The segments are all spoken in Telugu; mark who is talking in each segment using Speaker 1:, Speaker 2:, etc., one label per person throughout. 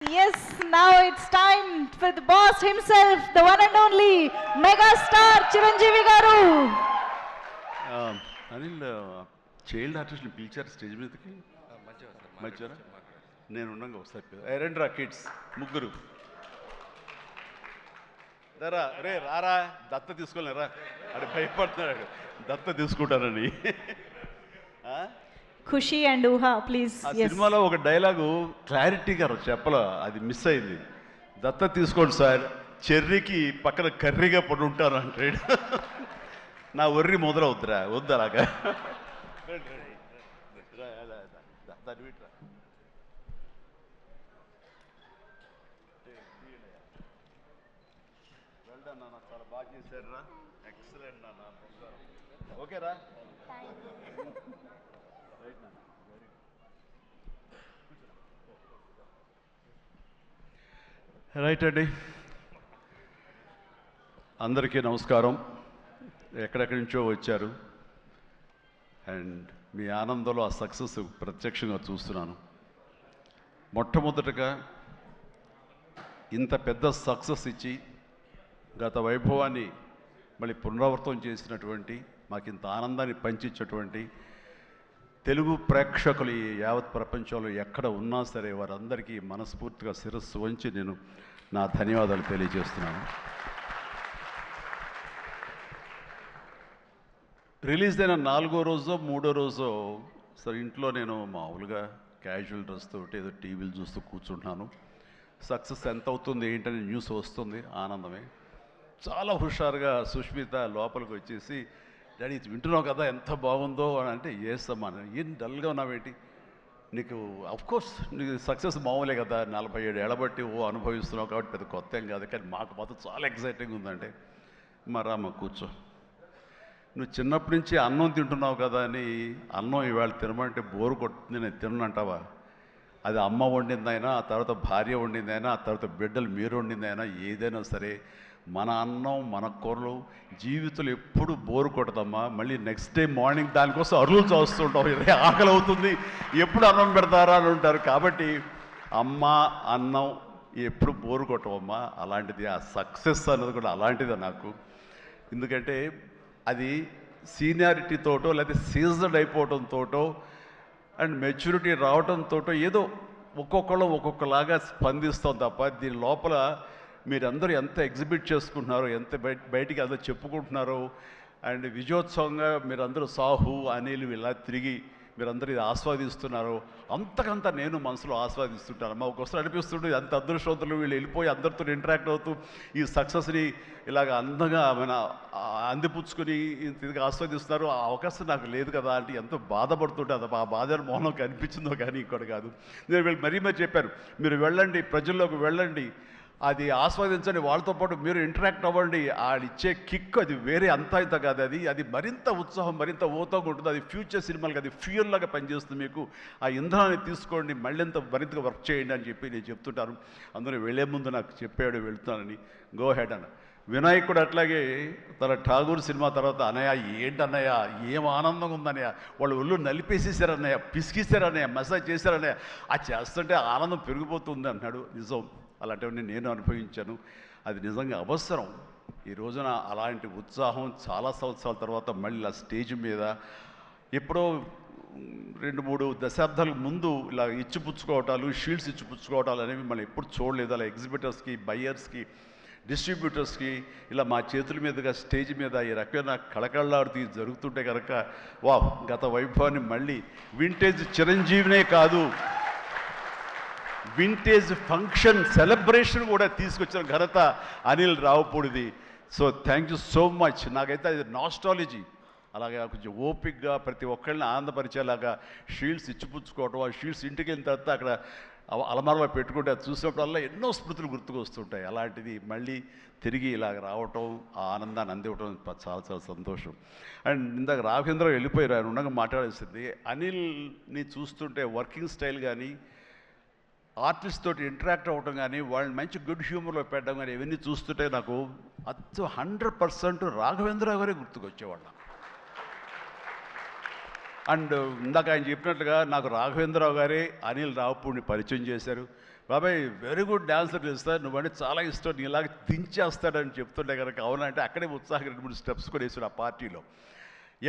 Speaker 1: Yes, now it's time for the boss himself, the one and only mega star Chiranjeevi garu.
Speaker 2: Anil child ఆర్టిస్ట్ని పిలిచారు స్టేజ్ మీదకి మంచిగా నేను ఉన్నాగా ఒకసారి రండి రా కిడ్స్ ముగ్గురు రా రే రారా దత్త తీసుకోలేరా అడే భయపడుతున్నాడు దత్త తీసుకుంటారని
Speaker 1: ఖుషి అండ్ ఊహా ప్లీజ్.
Speaker 2: ఆ సినిమాలో ఒక డైలాగు క్లారిటీగా చెప్పలా, అది మిస్ అయింది. దత్త తీసుకోండి సార్, చెర్రీకి పక్కన కర్రీగా పడి ఉంటాను అంటాడు. నా ఒర్రి మొదలవుద్దురా, వద్దు అలాగా. చాలా బాగా చేశారు రా, ఎక్సలెంట్ నాన్న. ఓకేరా, రైట్ అండి. అందరికీ నమస్కారం. ఎక్కడెక్కడి నుంచో వచ్చారు అండ్ మీ ఆనందంలో ఆ సక్సెస్ ప్రత్యక్షంగా చూస్తున్నాను. మొట్టమొదటగా ఇంత పెద్ద సక్సెస్ ఇచ్చి గత వైభవాన్ని మళ్ళీ పునరావృతం చేసినటువంటి, మాకు ఇంత ఆనందాన్ని పంచించేటువంటి తెలుగు ప్రేక్షకులు ఈ యావత్ ప్రపంచంలో ఎక్కడ ఉన్నా సరే వారందరికీ మనస్ఫూర్తిగా శిరస్సు వంచి నేను నా ధన్యవాదాలు తెలియజేస్తున్నాను. రిలీజ్ అయిన 4వ రోజో 3వ రోజో సరే ఇంట్లో నేను మామూలుగా క్యాజువల్ డ్రెస్ తోటి ఏదో టీవీలు చూస్తూ కూర్చుంటున్నాను. సక్సెస్ ఎంత అవుతుంది ఏంటనే న్యూస్ వస్తుంది, ఆనందమే. చాలా హుషారుగా సుష్మిత లోపలికి వచ్చేసి, డాడీ వింటున్నావు కదా ఎంత బాగుందో అని అంటే, ఏసమ్మా ఏం డల్గా ఉన్నావేంటి, నీకు అఫ్కోర్స్ నీకు సక్సెస్ మామూలే కదా, 47 ఏళ్ళ బట్టి అనుభవిస్తున్నావు కాబట్టి పెద్ద కొత్త ఏం కాదు, కానీ మాకు మాత్రం చాలా ఎక్సైటింగ్ ఉందంటే, మరమ్మ కూర్చో, నువ్వు చిన్నప్పటి నుంచి అన్నం తింటున్నావు కదా అని అన్నం ఇవాళ తినమంటే బోరు కొట్టుతుంది, నేను తినంటావా? అది అమ్మ వండిందైనా, ఆ తర్వాత భార్య వండిందైనా, ఆ తర్వాత బిడ్డలు మీరు వండిందైనా, ఏదైనా సరే మన అన్నం మన కూరలు జీవితంలో ఎప్పుడు బోరు కొట్టదమ్మా. మళ్ళీ నెక్స్ట్ డే మార్నింగ్ దానికోసం అరువులు చూస్తుంటాం, ఇదే ఆకలి అవుతుంది, ఎప్పుడు అన్నం పెడతారా అని ఉంటారు. కాబట్టి అమ్మ అన్నం ఎప్పుడు బోరు కొట్టవమ్మా. అలాంటిది ఆ సక్సెస్ అన్నది కూడా అలాంటిదే నాకు. ఎందుకంటే అది సీనియారిటీతోటో లేకపోతే సీజన్ అయిపోవడంతోటో అండ్ మెచ్యూరిటీ రావడంతో ఏదో ఒక్కొక్కళ్ళు ఒక్కొక్కలాగా స్పందిస్తాం తప్ప, దీని లోపల మీరందరూ ఎంత ఎగ్జిబిట్ చేసుకుంటున్నారో, ఎంత బయటికి అందరూ చెప్పుకుంటున్నారో, అండ్ విజయోత్సవంగా మీరందరూ సాహు అనిల్ ఇలా తిరిగి మీరందరూ ఇది ఆస్వాదిస్తున్నారో, అంతకంతా నేను మనసులో ఆస్వాదిస్తుంటాను. మా ఒకసారి అనిపిస్తుంటుంది అంత అదృష్టవంతులు వీళ్ళు వెళ్ళిపోయి అందరితో ఇంటరాక్ట్ అవుతూ ఈ సక్సెస్ని ఇలాగ అందంగా మన అందిపుచ్చుకొని తిరిగి ఆస్వాదిస్తున్నారు. ఆ అవకాశం నాకు లేదు కదా అంటే ఎంతో బాధపడుతుంటే, అది ఆ బాధ మౌనం కనిపించిందో కానీ ఇంకోటి కాదు. నేను వీళ్ళు మరీ చెప్పారు, మీరు వెళ్ళండి, ప్రజల్లోకి వెళ్ళండి, అది ఆస్వాదించండి, వాళ్ళతో పాటు మీరు ఇంటరాక్ట్ అవ్వండి, ఆడిచ్చే కిక్ అది వేరే అంతా ఇంత కాదు, అది మరింత ఉత్సాహం మరింత ఊతంగా ఉంటుంది. అది ఫ్యూచర్ సినిమాలకి అది ఫ్యూయల్ లాగా పనిచేస్తుంది. మీకు ఆ ఇంధనాన్ని తీసుకోండి, మరింతగా వర్క్ చేయండి అని చెప్పి నేను చెప్తుంటాను. అందులో వెళ్ళే ముందు నాకు చెప్పాడు వెళ్తానని, గో హెడ్ అన్న. వినాయక్ కూడా అట్లాగే తన ఠాగూర్ సినిమా తర్వాత, అన్నయ్య ఏంటన్నయ్య ఏం ఆనందంగా ఉందన్నయ్య, వాళ్ళు ఒళ్ళు నలిపేసేసారన్నయ్య, పిసికిసారన్నయ్య, మసాజ్ చేశారన్నయ్య, అది చేస్తుంటే ఆనందం పెరిగిపోతుంది అన్నాడు. నిజం, అలాంటివన్నీ నేను అనుభవించాను. అది నిజంగా అవసరం. ఈ రోజున అలాంటి ఉత్సాహం చాలా సంవత్సరాల తర్వాత మళ్ళీ ఆ స్టేజ్ మీద, ఎప్పుడో 2-3 దశాబ్దాల ముందు ఇలా ఇచ్చిపుచ్చుకోవటాలు, షీల్డ్స్ ఇచ్చిపుచ్చుకోవటాలు అనేవి మనం ఎప్పుడు చూడలేదు. అలా ఎగ్జిబిటర్స్కి, బయ్యర్స్కి, డిస్ట్రిబ్యూటర్స్కి ఇలా మా చేతుల మీదుగా స్టేజ్ మీద ఈ రకమైన కళకళలాడుతూ జరుగుతుంటే కనుక, వా గత వైభవాన్ని మళ్ళీ వింటేజ్ చిరంజీవినే కాదు, వింటేజ్ ఫంక్షన్ సెలబ్రేషన్ కూడా తీసుకొచ్చిన ఘనత అనిల్ రావుపూడిది. So thank you so much. నాకైతే అది నాస్టాలజీ. అలాగే కొంచెం ఓపిక్గా ప్రతి ఒక్కళ్ళని ఆనందపరిచేలాగా షీల్డ్స్ ఇచ్చిపుచ్చుకోవటం, ఆ షీల్డ్స్ ఇంటికి వెళ్ళిన తర్వాత అక్కడ అలమారలో పెట్టుకుంటే అది చూసినప్పుడల్లా ఎన్నో స్మృతులు గుర్తుకు వస్తుంటాయి. అలాంటిది మళ్ళీ తిరిగి ఇలాగ రావటం, ఆ ఆనందాన్ని అందివ్వటం చాలా చాలా సంతోషం. అండ్ ఇందాక రాఘవేంద్ర వెళ్ళిపోయారు, ఆయన ఉండగా మాట్లాడేసింది. అనిల్ని చూస్తుంటే వర్కింగ్ స్టైల్ కానీ, ఆర్టిస్ట్ తోటి ఇంటరాక్ట్ అవ్వటం కానీ, వాళ్ళని మంచి గుడ్ హ్యూమర్లో పెట్టడం కానీ, ఇవన్నీ చూస్తుంటే నాకు 100% రాఘవేంద్రరావు గారే గుర్తుకొచ్చేవాళ్ళం. అండ్ ఇందాక ఆయన చెప్పినట్లుగా నాకు రాఘవేంద్రరావు గారే అనిల్ రావుపూడిని పరిచయం చేశారు. బాబాయ్ వెరీ గుడ్ డాన్సర్ చేస్తాను, నువ్వంటే చాలా ఇష్టం, నీలాగా దించేస్తాడని చెప్తుండే కనుక అవునంటే అక్కడే ఉత్సాహంగా 2-3 స్టెప్స్ కూడా వేసాడు ఆ పార్టీలో.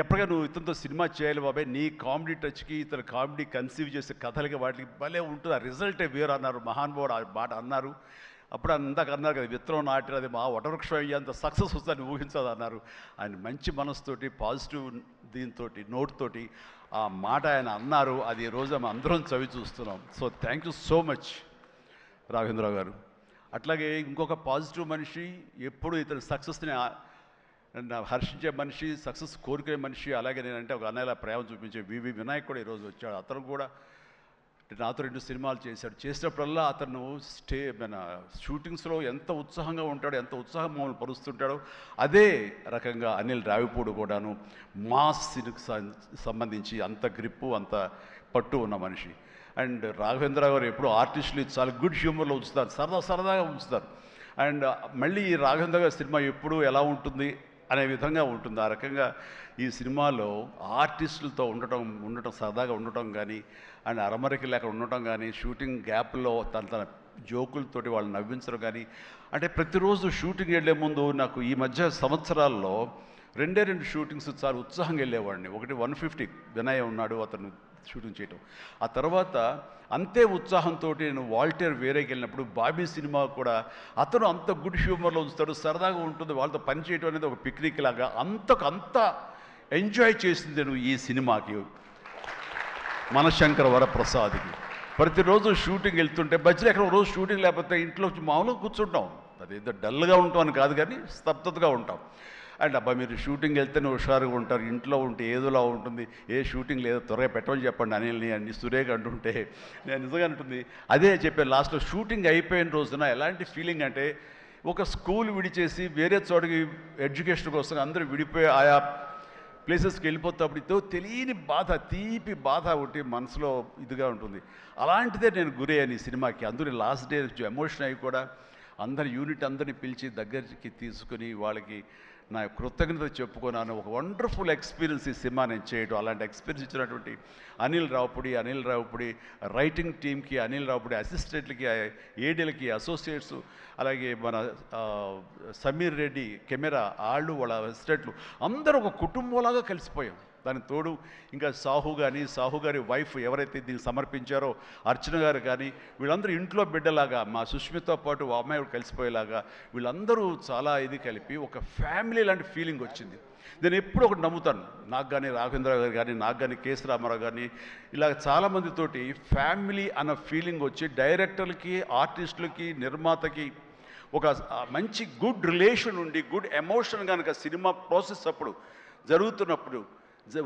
Speaker 2: ఎప్పటిగా నువ్వు ఇతనితో సినిమా చేయాలి బాబాయ్, నీ కామెడీ టచ్కి ఇతను కామెడీ కన్సీవ్ చేసే కథలకి వాటికి భలే ఉంటుంది, ఆ రిజల్టే వేరు అన్నారు మహానుభావుడు, ఆ మాట అన్నారు. అప్పుడు అందాక అన్నారు కదా, విత్తనం నాటినది మా వటవృక్షం అయ్యేంత సక్సెస్ వస్తుందని ఊహించదు అన్నారు. ఆయన మంచి మనసుతోటి పాజిటివ్ దీంతో నోట్తోటి ఆ మాట ఆయన అన్నారు. అది ఈ రోజు మనం అందరం చవి చూస్తున్నాం. So thank you so much Raghavendra Rao గారు. అట్లాగే ఇంకొక పాజిటివ్ మనిషి, ఎప్పుడు ఇతని సక్సెస్ని హర్షించే మనిషి, సక్సెస్ కోరుకునే మనిషి. అలాగే నేనంటే ఒక అన్నయ్యలా ప్రేమ చూపించే వివి వినాయక్ కూడా ఈరోజు వచ్చాడు. అతను కూడా నాతో 2 సినిమాలు చేశాడు. చేసినప్పుడల్లా అతను మన షూటింగ్స్లో ఎంత ఉత్సాహంగా ఉంటాడో, ఎంత ఉత్సాహం మమ్మల్ని పరుస్తుంటాడో అదే రకంగా అనిల్ రావిపూడి కూడాను మాస్ సినిమాకి సంబంధించి అంత గ్రిప్పు, అంత పట్టు ఉన్న మనిషి. అండ్ రాఘవేంద్ర గారు ఎప్పుడు ఆర్టిస్టులు చాలా గుడ్ హ్యూమర్లో ఉంచుతారు, సరదాగా ఉంచుతారు. అండ్ మళ్ళీ ఈ రాఘవేంద్ర గారి సినిమా ఎప్పుడు ఎలా ఉంటుంది అనే విధంగా ఉంటుంది. ఆ రకంగా ఈ సినిమాలో ఆర్టిస్టులతో ఉండటం సరదాగా ఉండటం కానీ, అండ్ అరమరికి లేక ఉండటం కానీ, షూటింగ్ గ్యాప్లో తన జోకులతోటి వాళ్ళు నవ్వించడం కానీ, అంటే ప్రతిరోజు షూటింగ్ వెళ్ళే ముందు నాకు ఈ మధ్య సంవత్సరాల్లో 2 షూటింగ్స్ చాలా ఉత్సాహంగా వెళ్ళేవాడిని. ఒకటి 150 వినయ్ ఉన్నాడు, అతను షూటింగ్ చేయటం. ఆ తర్వాత అంతే ఉత్సాహంతో నేను వాల్టర్ వేరేకి వెళ్ళినప్పుడు బాబీ సినిమా కూడా అతను అంత గుడ్ హ్యూమర్లో ఉంచుతాడు, సరదాగా ఉంటుంది, వాళ్ళతో పని చేయడం అనేది ఒక పిక్నిక్ లాగా అంత ఎంజాయ్ చేసింది నేను ఈ సినిమాకి. మనశంకర వరప్రసాద్కి ప్రతిరోజు షూటింగ్ వెళ్తుంటే మధ్యలో ఎక్కడ రోజు షూటింగ్ లేకపోతే ఇంట్లో మామూలుగా కూర్చుంటాం, అదేదో డల్గా ఉంటాం అని కాదు కానీ స్తబ్దతగా ఉంటాం. అండ్ అబ్బా మీరు షూటింగ్ వెళ్తేనే హుషారుగా ఉంటారు, ఇంట్లో ఉంటే ఏదోలా ఉంటుంది, ఏ షూటింగ్ లేదో త్వరగా పెట్టమని చెప్పండి అనిల్ని అన్ని సురేఖ అంటుంటే నేను నిజంగా అంటుంది అదే చెప్పాను. లాస్ట్లో షూటింగ్ అయిపోయిన రోజున ఎలాంటి ఫీలింగ్ అంటే ఒక స్కూల్ విడిచేసి వేరే చోటకి ఎడ్యుకేషన్ కోసం అందరూ విడిపోయి ఆయా ప్లేసెస్కి వెళ్ళిపోతాప్పుడు ఇదో తెలియని బాధ, తీపి బాధ ఒకటి మనసులో ఇదిగా ఉంటుంది. అలాంటిదే నేను గురయ్యాను ఈ సినిమాకి. అందులో లాస్ట్ డే ఎమోషన్ అయ్యి కూడా యూనిట్ అందరినీ పిలిచి దగ్గరికి తీసుకుని వాళ్ళకి నా కృతజ్ఞత చెప్పుకున్నాను. ఒక వండర్ఫుల్ ఎక్స్పీరియన్స్ ఈ సినిమా నేను చేయడం. అలాంటి ఎక్స్పీరియన్స్ ఇచ్చినటువంటి అనిల్ రావుపూడి రైటింగ్ టీమ్కి, అనిల్ రావుపూడి అసిస్టెంట్లకి, ఏడీలకి, అసోసియేట్స్, అలాగే మన సమీర్ రెడ్డి కెమెరా వాళ్ళు, వాళ్ళ అసిస్టెంట్లు అందరూ ఒక కుటుంబంలాగా కలిసిపోయాం. దానికి తోడు ఇంకా సాహు గారి వైఫ్ ఎవరైతే దీన్ని సమర్పించారో అర్చన గారు కానీ, వీళ్ళందరూ ఇంట్లో బిడ్డలాగా మా సుష్మితో పాటు ఆ అమ్మాయి కలిసిపోయేలాగా వీళ్ళందరూ చాలా ఇది కలిపి ఒక ఫ్యామిలీ లాంటి ఫీలింగ్ వచ్చింది. నేను ఎప్పుడు ఒకటి నమ్ముతాను, నాకు కానీ రాఘవేంద్ర గారు కానీ, నాకు కానీ కేఎస్ రామారావు కానీ, ఇలా చాలామందితోటి ఫ్యామిలీ అన్న ఫీలింగ్ వచ్చి డైరెక్టర్లకి, ఆర్టిస్టులకి, నిర్మాతకి ఒక మంచి గుడ్ రిలేషన్ ఉండి గుడ్ ఎమోషన్ కనుక సినిమా ప్రాసెస్ అప్పుడు జరుగుతున్నప్పుడు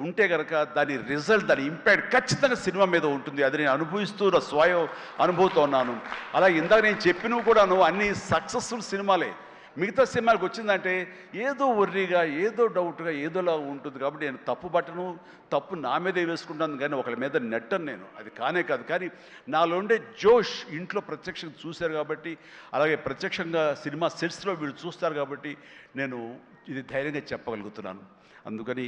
Speaker 2: ఉంటే కనుక దాని రిజల్ట్, దాని ఇంపాక్ట్ ఖచ్చితంగా సినిమా మీద ఉంటుంది. అది నేను అనుభవిస్తూ నా స్వయం అనుభూతి ఉన్నాను. అలాగే ఇందాక నేను చెప్పినవి కూడాను అన్ని సక్సెస్ఫుల్ సినిమాలే. మిగతా సినిమాలకు వచ్చిందంటే ఏదో వర్రీగా, ఏదో డౌట్గా, ఏదోలా ఉంటుంది. కాబట్టి నేను తప్పు నా మీదే వేసుకుంటాను కానీ ఒకళ్ళ మీద నెట్టను నేను, అది కానే కాదు. కానీ నాలో ఉండే జోష్ ఇంట్లో ప్రత్యక్షంగా చూశారు కాబట్టి, అలాగే ప్రత్యక్షంగా సినిమా సెట్స్లో వీళ్ళు చూస్తారు కాబట్టి నేను ఇది ధైర్యంగా చెప్పగలుగుతున్నాను. అందుకని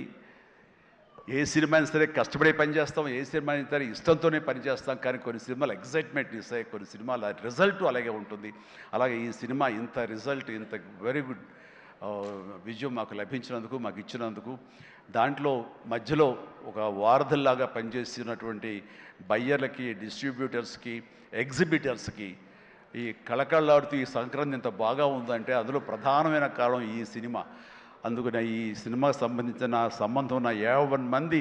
Speaker 2: ఏ సినిమా అయినా సరే కష్టపడే పనిచేస్తాం, ఏ సినిమా అయినా సరే ఇష్టంతోనే పనిచేస్తాం. కానీ కొన్ని సినిమాలు ఎగ్జైట్మెంట్ ఇస్తాయి, కొన్ని సినిమాల రిజల్ట్ అలాగే ఉంటుంది. అలాగే ఈ సినిమా ఇంత రిజల్ట్, ఇంత వెరీ గుడ్ విజయం మాకు లభించినందుకు, మాకు ఇచ్చినందుకు, దాంట్లో మధ్యలో ఒక వారధుల్లాగా పనిచేస్తున్నటువంటి బయ్యర్లకి, డిస్ట్రిబ్యూటర్స్కి, ఎగ్జిబిటర్స్కి, ఈ కళకళలాడుతూ ఈ సంక్రాంతి ఇంత బాగా ఉందంటే అందులో ప్రధానమైన కారణం ఈ సినిమా. అందుకని ఈ సినిమాకు సంబంధించిన సంబంధం ఉన్న 51 మంది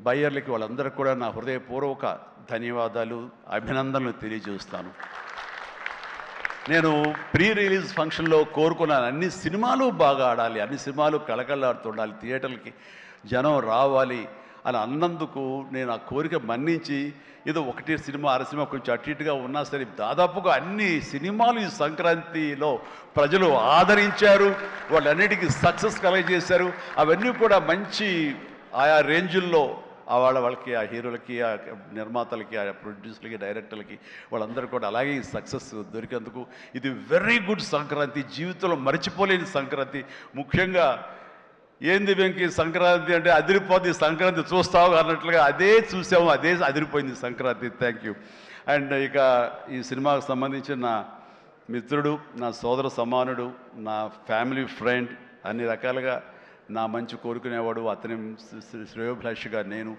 Speaker 2: బయ్యర్లకి, వాళ్ళందరికీ కూడా నా హృదయపూర్వక ధన్యవాదాలు, అభినందనలు తెలియజేస్తాను. నేను ప్రీ రిలీజ్ ఫంక్షన్లో కోరుకున్నాను అన్ని సినిమాలు బాగా ఆడాలి, అన్ని సినిమాలు కళకళలాడుతుండాలి, థియేటర్లకి జనం రావాలి అని అన్నందుకు నేను ఆ కోరిక మన్నించి ఏదో 1 సినిమా 6 సినిమా కొంచెం అటు ఇటుగా ఉన్నా సరే దాదాపుగా అన్ని సినిమాలు ఈ సంక్రాంతిలో ప్రజలు ఆదరించారు, వాళ్ళన్నిటికీ సక్సెస్ కలగజేశారు. అవన్నీ కూడా మంచి ఆయా రేంజుల్లో వాళ్ళకి, ఆ హీరోలకి, ఆ నిర్మాతలకి, ఆ ప్రొడ్యూసర్లకి, డైరెక్టర్లకి వాళ్ళందరూ కూడా అలాగే ఈ సక్సెస్ దొరికేందుకు ఇది వెరీ గుడ్ సంక్రాంతి, జీవితంలో మర్చిపోలేని సంక్రాంతి. ముఖ్యంగా ఏంది వెంకీ సంక్రాంతి అంటే అదిరిపోద్ది సంక్రాంతి చూస్తావు అన్నట్లుగా అదే చూసాము, అదే అదిరిపోయింది సంక్రాంతి. Thank you. అండ్ ఇక ఈ సినిమాకు సంబంధించిన నా మిత్రుడు, నా సోదర సమానుడు, నా ఫ్యామిలీ ఫ్రెండ్, అన్ని రకాలుగా నా మంచి కోరుకునేవాడు, అతని శ్రేయోభిలాషిగా నేను.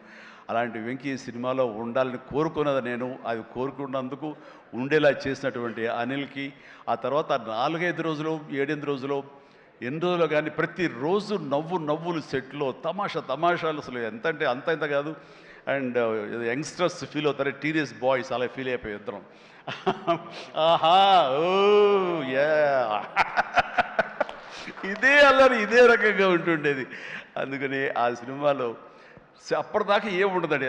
Speaker 2: అలాంటి వెంకీ ఈ సినిమాలో ఉండాలని కోరుకున్నది నేను. అది కోరుకున్నందుకు ఉండేలా చేసినటువంటి అనిల్కి, ఆ తర్వాత 4-5 రోజులు 7-8 రోజులు ఎన్ని రోజులు కానీ ప్రతిరోజు నవ్వులు సెట్లో తమాషాలు అసలు ఎంత అంటే అంత ఇంత కాదు. అండ్ యంగ్స్టర్స్ ఫీల్ అవుతారు, టీనేజ్ బాయ్స్ అలా ఫీల్ అయిపోయి ఇద్దరం. ఆహా ఓ యా ఇదే అల్లరి ఇదే రకంగా ఉంటుండేది. అందుకని ఆ సినిమాలో అప్పటిదాకా ఏముండదండి,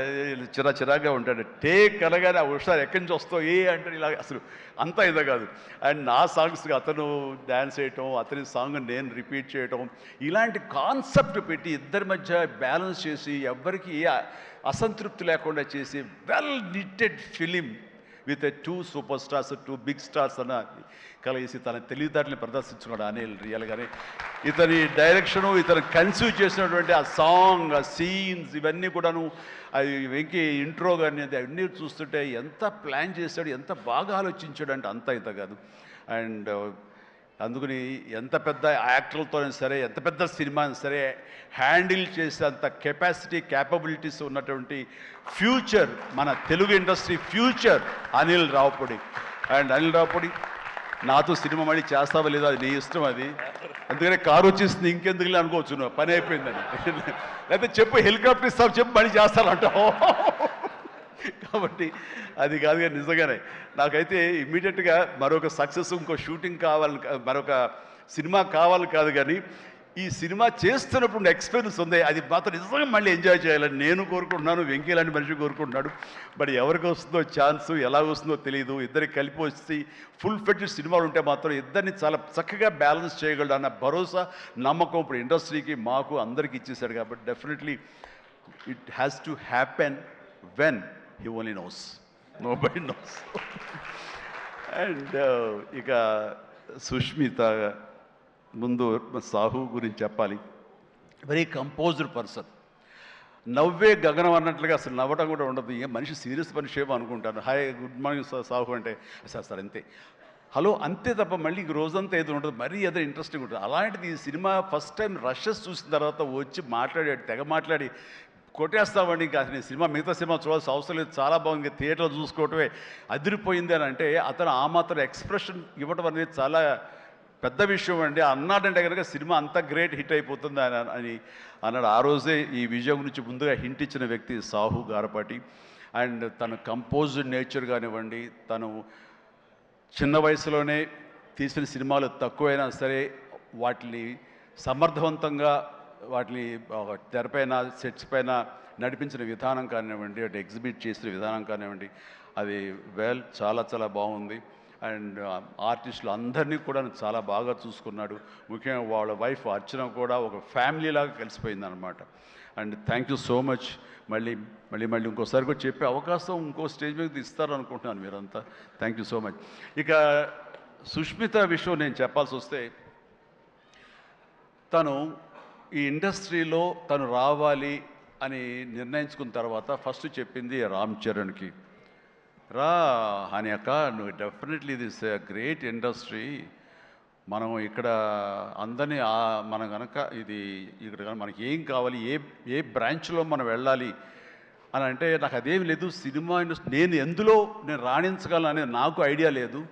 Speaker 2: చిరాగా ఉంటాడు. టేక్ అనగానే ఆ హుషారు ఎక్కడి నుంచి వస్తావు అంటే ఇలా అసలు అంతా ఇదే కాదు. అండ్ నా సాంగ్స్కి అతను డ్యాన్స్ చేయటం, అతని సాంగ్ నేను రిపీట్ చేయటం, ఇలాంటి కాన్సెప్ట్ పెట్టి ఇద్దరి మధ్య బ్యాలెన్స్ చేసి ఎవ్వరికి ఏ అసంతృప్తి లేకుండా చేసి well knitted film with 2 super stars, 2 big stars అన్న కలిసి తన తెలివితేటని ప్రదర్శించుకోవడం అనిల్ రియల్గానే. ఇతని డైరెక్షను, ఇతను కన్సీవ్ చేసినటువంటి ఆ సాంగ్, ఆ సీన్స్, ఇవన్నీ కూడాను అది వెంకీ ఇంట్రో కానీ అవన్నీ చూస్తుంటే ఎంత ప్లాన్ చేశాడు, ఎంత బాగా ఆలోచించాడు అంటే అంత ఇంత కాదు. అండ్ అందుకని ఎంత పెద్ద యాక్టర్లతోనే సరే, ఎంత పెద్ద సినిమా సరే హ్యాండిల్ చేసేంత కెపాసిటీ, క్యాపబిలిటీస్ ఉన్నటువంటి ఫ్యూచర్, మన Telugu industry future Anil Ravipudi. And Anil Ravipudi నాతో సినిమా మళ్ళీ చేస్తావా లేదా అది నీ ఇష్టం. అది అందుకనే కారు వచ్చేసింది ఇంకెందుకు అనుకోవచ్చు, నువ్వు పని అయిపోయిందని. లేకపోతే చెప్పు హెలికాప్టర్ ఇస్తావు, చెప్పు మళ్ళీ చేస్తానంటావు. కాబట్టి అది కాదు కానీ నిజంగానే నాకైతే ఇమ్మీడియట్గా మరొక సక్సెస్, ఇంకో షూటింగ్ కావాలి, మరొక సినిమా కావాలి కాదు, కానీ ఈ సినిమా చేస్తున్నప్పుడు ఎక్స్పీరియన్స్ ఉంది, అది మాత్రం నిజంగా మళ్ళీ ఎంజాయ్ చేయాలని నేను కోరుకుంటున్నాను, వెంకీ లాంటి మనిషి కోరుకుంటున్నాడు. బట్ ఎవరికి వస్తుందో ఛాన్స్, ఎలా వస్తుందో తెలియదు. ఇద్దరికి కలిపి వచ్చి ఫుల్ ఫెడ్జెడ్ సినిమాలు ఉంటే మాత్రం ఇద్దరిని చాలా చక్కగా బ్యాలెన్స్ చేయగలడు అన్న భరోసా, నమ్మకం ఇప్పుడు ఇండస్ట్రీకి, మాకు అందరికీ ఇచ్చేసాడు. కాబట్టి definitely it has to happen when he only knows, nobody knows. And ఇక సుష్మిత ముందు సాహు గురించి చెప్పాలి. వెరీ కంపోజ్డ్ పర్సన్, నవ్వే గగనం అన్నట్లుగా అసలు నవ్వటం కూడా ఉండదు. ఏ మనిషి సీరియస్ మనిషి ఏమో అనుకుంటాను. హాయ్ గుడ్ మార్నింగ్ సాహు అంటే సార్ అంతే, హలో అంతే తప్ప మళ్ళీ ఇంక రోజంతా ఏదో ఉంటుంది, మరీ ఏదో ఇంట్రెస్టింగ్ ఉంటుంది. అలాంటిది ఈ సినిమా ఫస్ట్ టైం రషెస్ చూసిన తర్వాత వచ్చి మాట్లాడాడు, తెగ మాట్లాడి కొట్టేస్తామండి. ఇంకా అసలు సినిమా మిగతా సినిమా చూడాల్సిన అవసరం లేదు, చాలా బాగుంది, థియేటర్లో చూసుకోవటమే అదిరిపోయింది అని అంటే అతను ఆ మాత్రం ఎక్స్ప్రెషన్ ఇవ్వటం అనేది చాలా పెద్ద విషయం అండి. అన్నాడంటే కనుక సినిమా అంత గ్రేట్ హిట్ అయిపోతుంది అని అన్నాడు. ఆ రోజే ఈ విజయం గురించి ముందుగా హింట్ ఇచ్చిన వ్యక్తి సాహు గారపాటి. అండ్ తన కంపోజ్డ్ నేచర్ కానివ్వండి, తను చిన్న వయసులోనే తీసిన సినిమాలు తక్కువైనా సరే వాటిని సమర్థవంతంగా వాటిని తెరపైన సెట్స్ పైన నడిపించిన విధానం కానివ్వండి, అటు ఎగ్జిబిట్ చేసిన విధానం కానివ్వండి, అది చాలా చాలా బాగుంది. అండ్ ఆర్టిస్టులు అందరినీ కూడా చాలా బాగా చూసుకున్నాడు. ముఖ్యంగా వాళ్ళ వైఫ్ అర్చన కూడా ఒక ఫ్యామిలీలాగా కలిసిపోయింది అనమాట. And thank you so much. మళ్ళీ ఇంకోసారి కూడా చెప్పే అవకాశం ఇంకో స్టేజ్ మీద ఇస్తారు అనుకుంటున్నాను మీరంతా. Thank you so much. ఇక సుష్మిత విషయం నేను చెప్పాల్సి వస్తే, తను ఈ ఇండస్ట్రీలో తను రావాలి అని నిర్ణయించుకున్న తర్వాత ఫస్ట్ చెప్పింది రామ్ చరణ్కి, రా అని అక్క, నువ్వు డెఫినెట్లీ దిస్ గ్రేట్ ఇండస్ట్రీ, మనం ఇక్కడ అందరినీ మనం కనుక ఇక్కడ మనకి ఏం కావాలి, ఏ బ్రాంచ్లో మనం వెళ్ళాలి అని అంటే నాకు అదేమి లేదు. సినిమా ఇండస్ట్రీ నేను రాణించగలను అనేది నాకు ఐడియా లేదు.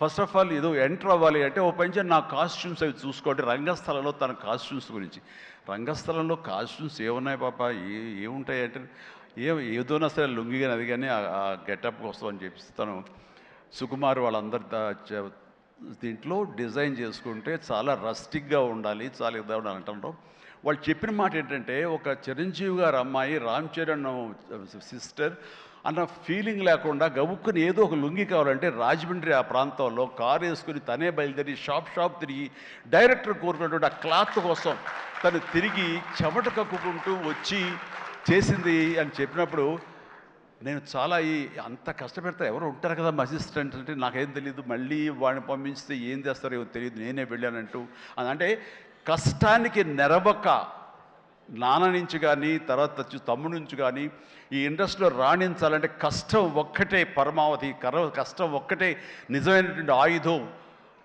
Speaker 2: ఫస్ట్ ఆఫ్ ఆల్ ఏదో ఎంటర్ అవ్వాలి అంటే ఓ పని నా కాస్ట్యూమ్స్ అవి చూసుకోండి. రంగస్థలంలో తన కాస్ట్యూమ్స్ గురించి, రంగస్థలంలో కాస్ట్యూమ్స్ ఏమున్నాయి పాప, ఏముంటాయి అంటే ఏదోనా సరే లుంగి కానీ అది కానీ ఆ గెటప్కి వస్తామని చెప్పి తను సుకుమార్ వాళ్ళందరి దీంట్లో డిజైన్ చేసుకుంటే చాలా రస్టిక్గా ఉండాలి, చాలా ఇదా ఉండాలి అంటారు. వాళ్ళు చెప్పిన మాట ఏంటంటే, ఒక చిరంజీవి గారు అమ్మాయి రామ్ చరణ్ సిస్టర్ అన్న ఫీలింగ్ లేకుండా గబుక్కుని ఏదో ఒక లుంగి కావాలంటే రాజమండ్రి ఆ ప్రాంతంలో కారు వేసుకుని తనే బయలుదేరి షాప్ తిరిగి డైరెక్టర్ కోరుకున్నటువంటి ఆ క్లాత్ కోసం తను తిరిగి చెమట కక్కుకుంటూ వచ్చి చేసింది అని చెప్పినప్పుడు నేను చాలా అంత కష్టపెడతా ఎవరు ఉంటారు కదా మా అసిస్టెంట్ అంటే నాకేం తెలియదు, మళ్ళీ వాడిని పంపిస్తే ఏం చేస్తారో ఏమో తెలియదు, నేనే వెళ్ళానంటూ. అంటే కష్టానికి నెరవక నాన్న నుంచి కానీ తర్వాత తమ్ముడి నుంచి కానీ ఈ ఇండస్ట్రీలో రాణించాలంటే కష్టం ఒక్కటే పరమావధి, కష్టం ఒక్కటే నిజమైనటువంటి ఆయుధం,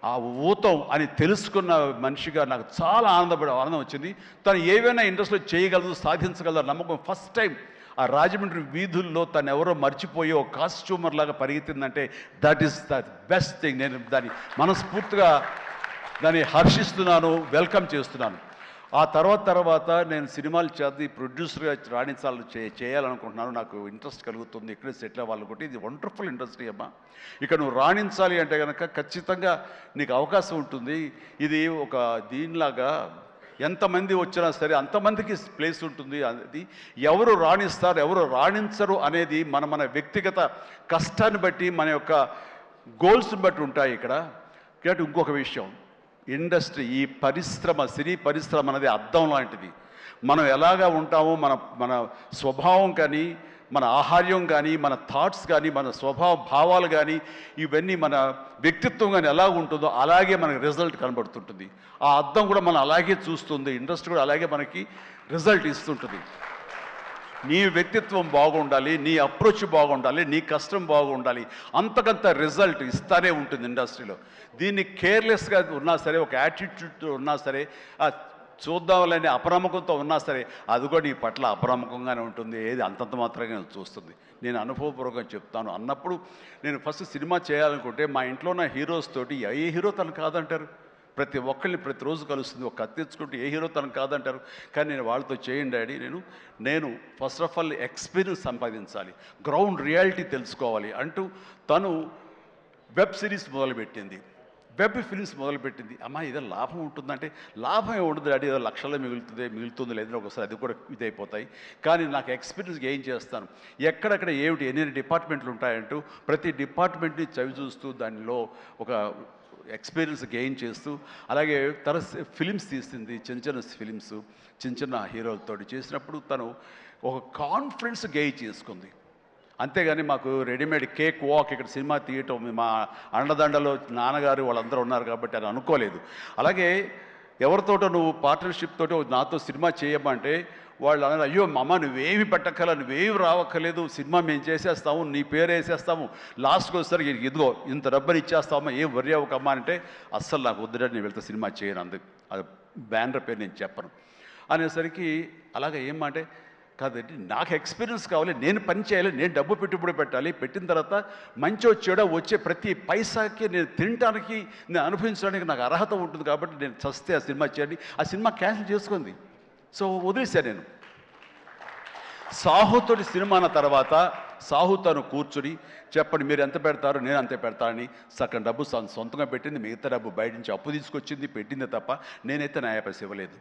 Speaker 2: ఆ ఊతం అని తెలుసుకున్న మనిషిగా నాకు చాలా ఆనందం వచ్చింది. తను ఏవైనా ఇండస్ట్రీలో చేయగలదు, సాధించగలదు నమ్మకం. ఫస్ట్ టైం ఆ రాజమండ్రి వీధుల్లో తను ఎవరో మర్చిపోయి ఒక కాస్ట్యూమర్ లాగా పరిగెత్తిందంటే that is the best thing. నేను దాన్ని మనస్ఫూర్తిగా దాన్ని హర్షిస్తున్నాను, వెల్కమ్ చేస్తున్నాను. ఆ తర్వాత నేను సినిమాలు చేసి ప్రొడ్యూసర్గా రాణించాలని చేయాలనుకుంటున్నాను. నాకు ఇంట్రెస్ట్ కలుగుతుంది, ఇక్కడే సెటిల్ అవ్వాలనుకుంటే. ఇది వండర్ఫుల్ ఇండస్ట్రీ అమ్మా. ఇక నువ్వు రాణించాలి అంటే కనుక ఖచ్చితంగా నీకు అవకాశం ఉంటుంది. ఇది ఒక దీనిలాగా ఎంతమంది వచ్చినా సరే అంతమందికి ప్లేస్ ఉంటుంది. అది ఎవరు రాణిస్తారు ఎవరు రాణించరు అనేది మన వ్యక్తిగత కష్టాన్ని బట్టి, మన యొక్క గోల్స్ని బట్టి ఉంటాయి ఇక్కడ. కాబట్టి ఇంకొక విషయం, ఇండస్ట్రీ, ఈ పరిశ్రమ, సినీ పరిశ్రమ అనేది అద్దం లాంటిది. మనం ఎలాగా ఉంటామో మన స్వభావం కానీ, మన ఆహార్యం కానీ, మన థాట్స్ కానీ, మన స్వభావ భావాలు కానీ, ఇవన్నీ మన వ్యక్తిత్వం కానీ ఎలా ఉంటుందో అలాగే మనకి రిజల్ట్ కనబడుతుంటుంది. ఆ అద్దం కూడా మనం అలాగే చూస్తుంది, ఇండస్ట్రీ కూడా అలాగే మనకి రిజల్ట్ ఇస్తుంటుంది. నీ వ్యక్తిత్వం బాగుండాలి, నీ అప్రోచ్ బాగుండాలి, నీ కష్టం బాగుండాలి, అంతకంత రిజల్ట్ ఇస్తానే ఉంటుంది ఇండస్ట్రీలో. దీన్ని కేర్లెస్గా ఉన్నా సరే, ఒక యాటిట్యూడ్ ఉన్నా సరే, చూద్దాంలేని అప్రమకంతో ఉన్నా సరే, అది కూడా నీ పట్ల అప్రమకంగానే ఉంటుంది. ఏది అంతంత మాత్రంగా చూస్తుంది. నేను అనుభవపూర్వకంగా చెప్తాను. అన్నప్పుడు నేను ఫస్ట్ సినిమా చేయాలనుకుంటే మా ఇంట్లో ఉన్న హీరోస్ తోటి ఏ హీరో తను కాదంటారు? ప్రతి ఒక్కరిని ప్రతిరోజు కలుస్తుంది. ఒక కత్తి తెచ్చుకుంటే ఏ హీరో తను కాదంటారు? కానీ నేను వాళ్ళతో చేయండి డాడీ, నేను ఫస్ట్ ఆఫ్ ఆల్ ఎక్స్పీరియన్స్ సంపాదించాలి, గ్రౌండ్ రియాలిటీ తెలుసుకోవాలి అంటూ తను వెబ్ సిరీస్ మొదలుపెట్టింది, వెబ్ ఫిల్మ్స్ మొదలుపెట్టింది. అమ్మా ఏదో లాభం ఉంటుందంటే లాభం ఉండదు డాడీ, ఏదో లక్షల్లో మిగులుతుంది లేదని ఒకసారి అది కూడా ఇదైపోతాయి. కానీ నాకు ఎక్స్పీరియన్స్ గెయిన్ చేస్తాను, ఎక్కడెక్కడ ఏమిటి ఎన్ని డిపార్ట్మెంట్లు ఉంటాయంటూ ప్రతి డిపార్ట్మెంట్ని చవి చూస్తూ దానిలో ఒక ఎక్స్పీరియన్స్ గెయిన్ చేస్తూ, అలాగే తన ఫిలిమ్స్ తీసింది, చిన్న ఫిలిమ్స్ చిన్న హీరోలతో చేసినప్పుడు తను ఒక కాన్ఫిడెన్స్ గెయిన్ చేసుకుంది. అంతేగాని మాకు రెడీమేడ్ కేక్ వాక్ ఇక్కడ సినిమా తీయటం, మా అండదండలో నాన్నగారు వాళ్ళందరూ ఉన్నారు కాబట్టి అని అనుకోలేదు. అలాగే ఎవరితోటో నువ్వు పార్ట్నర్షిప్ తోటి నాతో సినిమా చేయమంటే వాళ్ళు అన్నారు, అయ్యో అమ్మ నువ్వేమి పెట్టక్కల, నువ్వేమి రావక్కర్లేదు, సినిమా మేము చేసేస్తాము, నీ పేరు వేసేస్తాము, లాస్ట్కి వచ్చేసరికి ఇదిగో ఇంత డబ్బని ఇచ్చేస్తామా, ఏం వర్రీ అవ్వకమ్మా అంటే అస్సలు నాకు వద్దుడంటే నేను వెళ్తే సినిమా చేయను, అందుకు అది బ్యానర్ పేరు నేను చెప్పను అనేసరికి అలాగే ఏమంటే కాదండి నాకు ఎక్స్పీరియన్స్ కావాలి, నేను పని చేయాలి, నేను డబ్బు పెట్టుబడి పెట్టాలి, పెట్టిన తర్వాత మంచి వచ్చేడా వచ్చే ప్రతి పైసాకి నేను తినడానికి, నేను అనుభవించడానికి నాకు అర్హత ఉంటుంది కాబట్టి నేను చస్తే ఆ సినిమా చేయండి. ఆ సినిమా క్యాన్సిల్ చేసుకుంది. సో వదిలేశాను నేను. సాహుతోటి సినిమా అన్న తర్వాత సాహు తను కూర్చుని చెప్పండి మీరు ఎంత పెడతారు, నేను అంతే పెడతానని సగం డబ్బు సొంతంగా పెట్టింది, మిగతా డబ్బు బయట నుంచి అప్పు తీసుకొచ్చింది, పెట్టింది తప్ప నేనైతే నా పైసలు ఇవ్వలేదు.